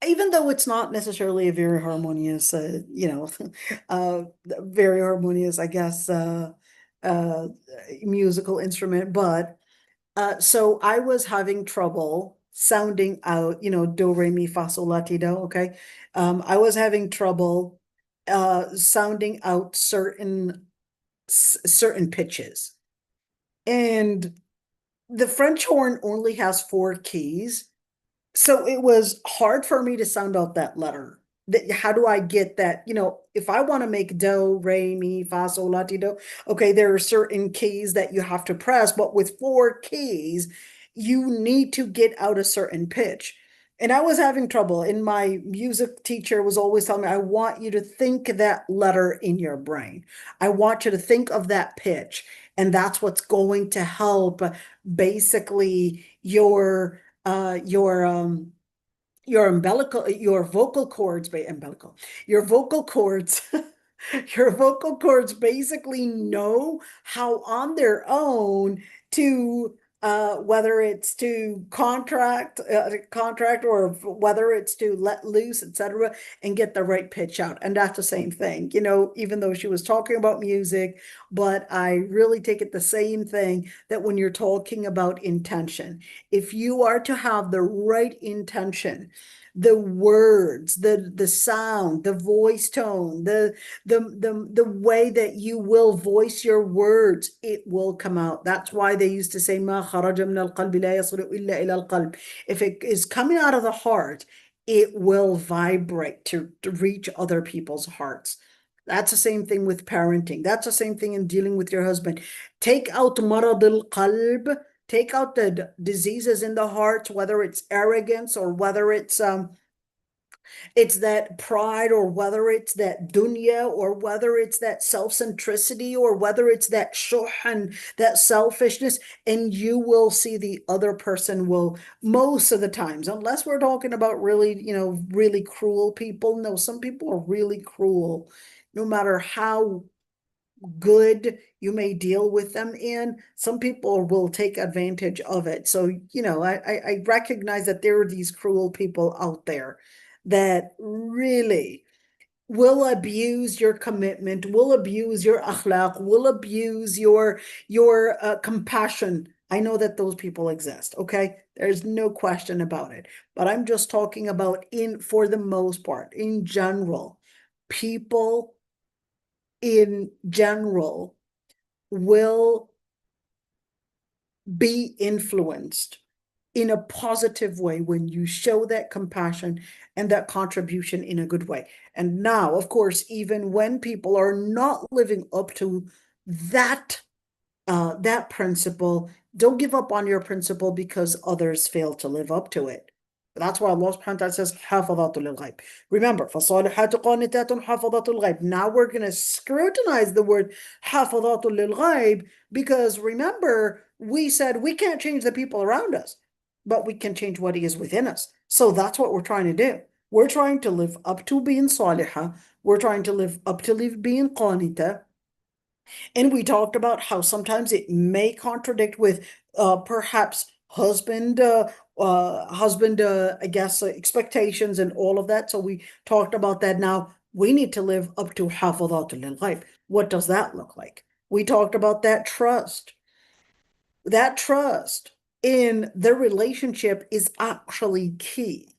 Even though it's not necessarily a very harmonious, very harmonious, I guess, uh, musical instrument, but so I was having trouble sounding out, do, re, mi, fa, sol, la, ti, do, okay? I was having trouble sounding out certain pitches. And the French horn only has 4 keys. So it was hard for me to sound out that letter. How do I get that? If I want to make do, re, mi, fa, sol, la, ti, do, okay, there are certain keys that you have to press, but with 4 keys, you need to get out a certain pitch. And I was having trouble. And my music teacher was always telling me, I want you to think that letter in your brain. I want you to think of that pitch. And that's what's going to help basically your vocal cords, your vocal cords your vocal cords basically know how on their own to whether it's to contract or whether it's to let loose, etc., and get the right pitch out. And that's the same thing, even though she was talking about music, but I really take it the same thing that when you're talking about intention, if you are to have the right intention, the words, the sound, the voice tone, the way that you will voice your words, it will come out. That's why they used to say, ما خرج من القلب لا يصل إلا إلى القلب. If it is coming out of the heart, it will vibrate to reach other people's hearts. That's the same thing with parenting. That's the same thing in dealing with your husband. Take out مرض القلب. Take out the diseases in the heart, whether it's arrogance or whether it's that pride, or whether it's that dunya, or whether it's that self-centricity, or whether it's that shuh and that selfishness, and you will see the other person will, most of the times, unless we're talking about really, really cruel people. No, some people are really cruel, no matter how good you may deal with them in, some people will take advantage of it. So, I recognize that there are these cruel people out there that really will abuse your commitment, will abuse your akhlaq, will abuse your compassion. I know that those people exist, okay? There's no question about it. But I'm just talking about for the most part, in general, people in general will be influenced in a positive way when you show that compassion and that contribution in a good way. And now, of course, even when people are not living up to that principle, don't give up on your principle because others fail to live up to it. That's why Allah subhanahu wa ta'ala says, حافظات للغيب. Remember, فَصَالِحَاتُ قَانِتَاتٌ حافظات الغيب. Now we're going to scrutinize the word حافظات للغيب, because remember, we said we can't change the people around us, but we can change what is within us. So that's what we're trying to do. We're trying to live up to being salihah. We're trying to live up to being qanita. And we talked about how sometimes it may contradict with perhaps husband, I guess, expectations and all of that. So we talked about that. Now we need to live up to hafadhatul lil-ghaib. What does that look like? We talked about that trust. That trust in the relationship is actually key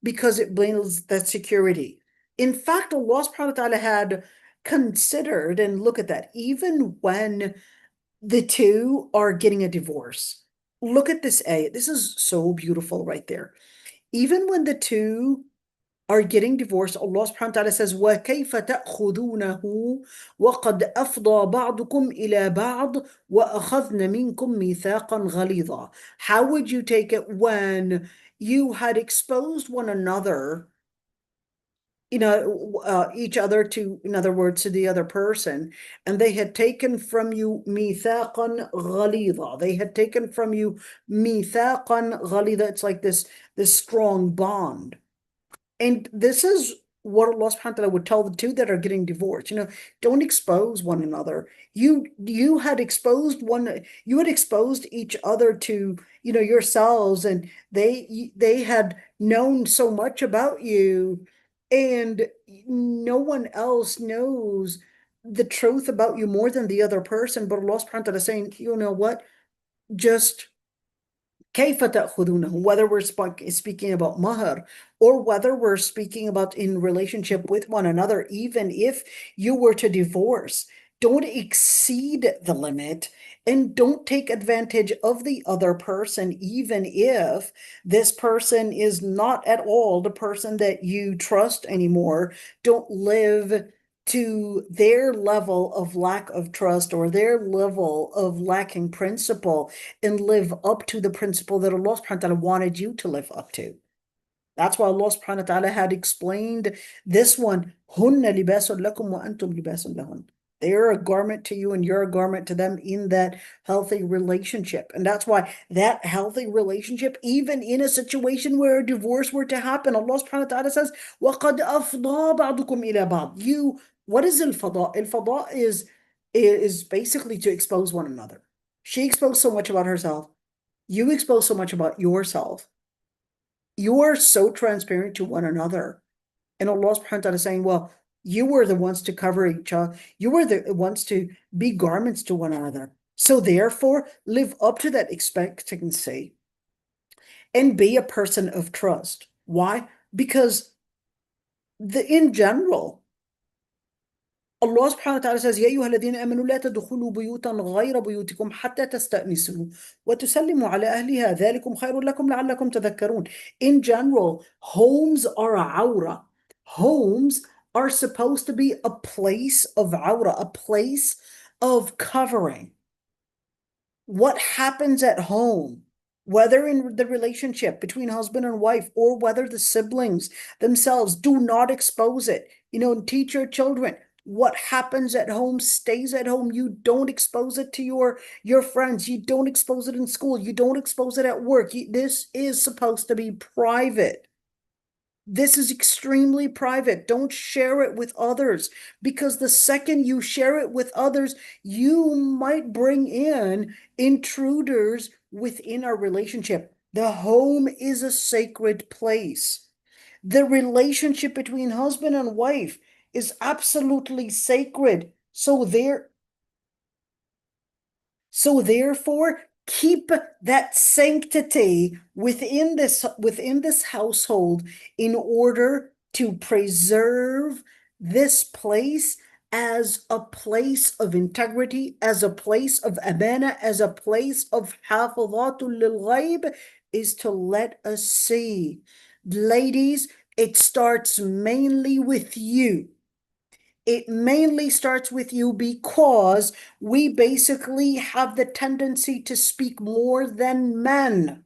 because it builds that security. In fact, Allah subhanahu wa ta'ala had considered, and look at that, even when the two are getting a divorce. Look at this ayah. This is so beautiful right there. even when the two are getting divorced, Allah subhanahu wa ta'ala says, وَكَيْفَ تَأْخُذُونَهُ وَقَدْ أَفْضَى بَعْضُكُمْ إِلَى بَعْضٍ وَأَخَذْنَ مِنْكُمْ مِيثَاقًا غَلِيظًا. How would you take it when you had exposed one another, each other to, in other words, to the other person, and they had taken from you مِيثَاقًا غَلِيظًا. They had taken from you مِيثَاقًا غَلِيظًا. It's like this strong bond. And this is what Allah subhanahu wa ta'ala would tell the two that are getting divorced. Don't expose one another. You had exposed each other to, yourselves, and they had known so much about you, and no one else knows the truth about you more than the other person. But Allah subhanahu wa ta'ala is saying, you know what? Just كيف تأخذونه, whether we're speaking about mahar or whether we're speaking about in relationship with one another, even if you were to divorce, don't exceed the limit and don't take advantage of the other person, even if this person is not at all the person that you trust anymore. Don't live to their level of lack of trust or their level of lacking principle, and live up to the principle that Allah subhanahu wa ta'ala wanted you to live up to. That's why Allah subhanahu wa ta'ala had explained this one, هُنَّ لِبَاسٌ لَكُمْ وَأَنْتُمْ لِبَاسٌ لَهُنَّ. They are a garment to you and you're a garment to them in that healthy relationship. And that's why that healthy relationship, even in a situation where a divorce were to happen, Allah subhanahu wa ta'ala says, وَقَدْ أَفْضَى بَعْضُكُمْ إِلَى بَعْضٍ. What is al-fada? Al-fada is basically to expose one another. She exposed so much about herself. You expose so much about yourself. You are so transparent to one another. And Allah subhanahu wa ta'ala is saying, well, you were the ones to cover each other. You were the ones to be garments to one another. So therefore, live up to that expectancy and be a person of trust. Why? Because in general, Allah subhanahu wa ta'ala says, يا أيها الذين آمنوا لا تدخلوا بيوتا غير بيوتكم حتى تستأنسوا وتسلموا على أهلها ذلكم خير لكم لعلكم تذكرون. In general, homes are a awra. Homes are supposed to be a place of awra, a place of covering. What happens at home, whether in the relationship between husband and wife or whether the siblings themselves, do not expose it. Teach your children. What happens at home stays at home. You don't expose it to your friends. You don't expose it in school. You don't expose it at work. This is supposed to be private. This is extremely private. Don't share it with others, because the second you share it with others, you might bring in intruders within our relationship. The home is a sacred place. The relationship between husband and wife is absolutely sacred. So therefore, keep that sanctity within this household in order to preserve this place as a place of integrity, as a place of amana, as a place of hafidhatul lil ghaib, is to let us see. Ladies, it starts mainly with you. It mainly starts with you because we basically have the tendency to speak more than men.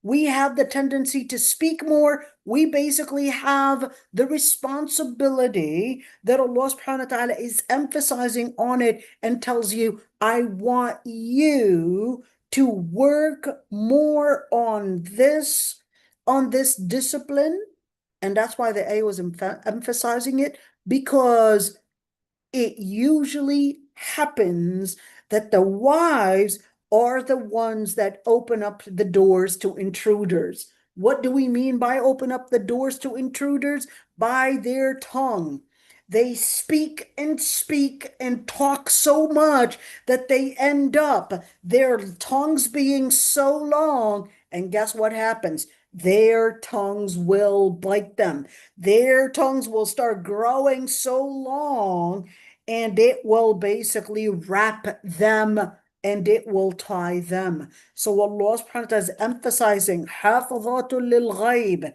We have the tendency to speak more. We basically have the responsibility that Allah subhanahu wa ta'ala is emphasizing on it and tells you, I want you to work more on this discipline. And that's why the ayah was emphasizing it, because it usually happens that the wives are the ones that open up the doors to intruders. What do we mean by open up the doors to intruders? By their tongue. They speak and talk so much that they end up their tongues being so long. And guess what happens? Their tongues will bite them. Their tongues will start growing so long, and it will basically wrap them and it will tie them. So Allah subhanahu wa ta'ala is emphasizing حافظات للغيب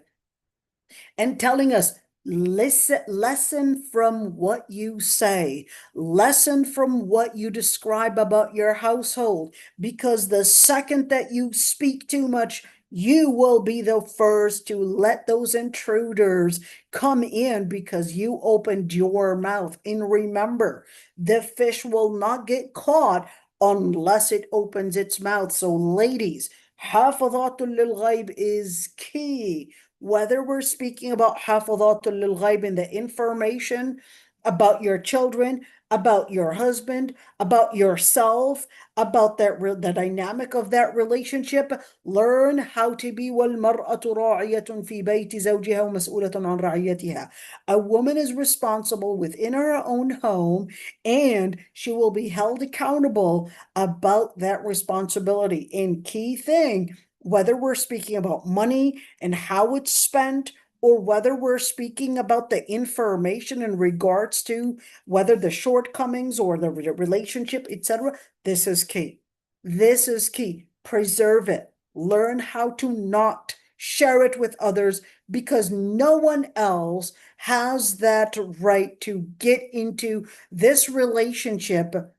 and telling us, lesson from what you say, lesson from what you describe about your household, because the second that you speak too much, you will be the first to let those intruders come in because you opened your mouth. And remember, the fish will not get caught unless it opens its mouth. So ladies, حافظات للغيب is key. Whether we're speaking about حافظات للغيب in the information about your children, about your husband, about yourself, about the dynamic of that relationship, learn how to be والمرأة راعية في بيت زوجها ومسؤولة عن رعيتها. A woman is responsible within her own home, and she will be held accountable about that responsibility. And key thing, whether we're speaking about money and how it's spent, or whether we're speaking about the information in regards to whether the shortcomings or the relationship, etc., this is key. This is key. Preserve it. Learn how to not share it with others, because no one else has that right to get into this relationship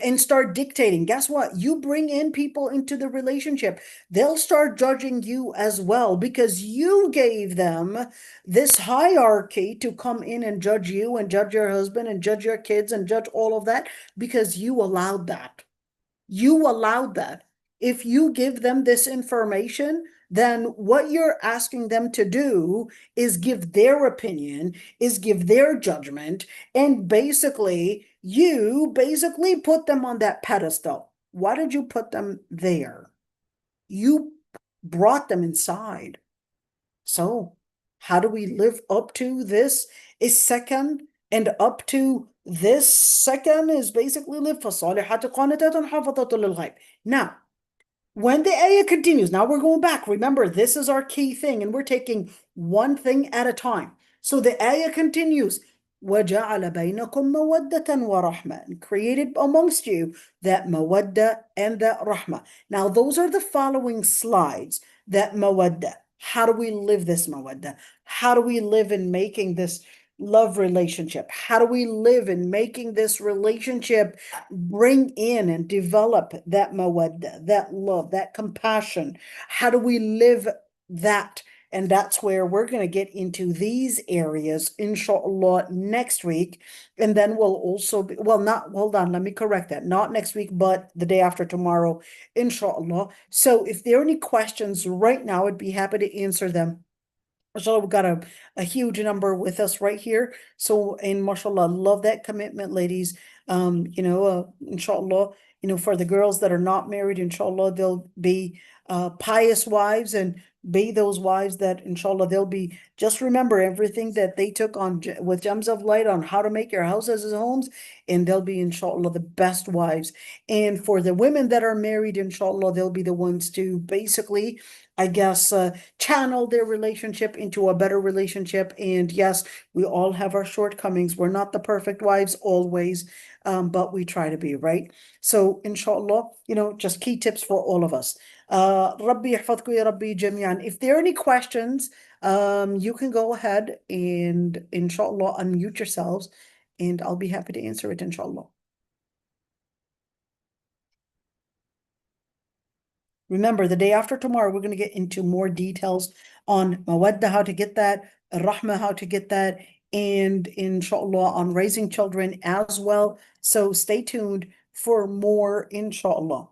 and start dictating. Guess what? You bring in people into the relationship, they'll start judging you as well, because you gave them this hierarchy to come in and judge you and judge your husband and judge your kids and judge all of that, because you allowed that. You allowed that. If you give them this information, then what you're asking them to do is give their opinion, is give their judgment, and you basically put them on that pedestal. Why did you put them there? You brought them inside. So how do we live up to this is second, and up to this second is basically live فَالصَّالِحَاتُ قَانِتَاتٌ حَافِظَاتٌ لِلْغَيْبِ. Now, when the ayah continues, now we're going back. Remember, this is our key thing, and we're taking one thing at a time. So the ayah continues, وَجَعَلَ بَيْنَكُمْ مَوَدَّةً وَرَحْمَةً, and created amongst you that mawadda and that rahmah. Now, those are the following slides. That mawadda. How do we live this mawadda? How do we live in making this love relationship? How do we live in making this relationship bring in and develop that mawadda, that love, that compassion? How do we live that? And that's where we're going to get into these areas, inshallah, next week. And then we'll also be, well, not, hold on, let me correct that. Not next week, but the day after tomorrow, inshallah. So if there are any questions right now, I'd be happy to answer them. Mashallah, we've got a huge number with us right here. So, and mashallah, love that commitment, ladies. Inshallah, for the girls that are not married, inshallah, they'll be pious wives, and be those wives that, inshallah, they'll be, just remember everything that they took on with Gems of Light on how to make your houses as homes, and they'll be, inshallah, the best wives. And for the women that are married, inshallah, they'll be the ones to basically, I guess, channel their relationship into a better relationship. And yes, we all have our shortcomings. We're not the perfect wives always, but we try to be, right? So inshallah, just key tips for all of us. Rabbi يحفظكم يا ربي جميعا. If there are any questions, you can go ahead and inshallah unmute yourselves, and I'll be happy to answer it, inshallah. Remember, the day after tomorrow, we're going to get into more details on mawadda, how to get that, rahmah, how to get that, and inshallah on raising children as well. So stay tuned for more, inshallah.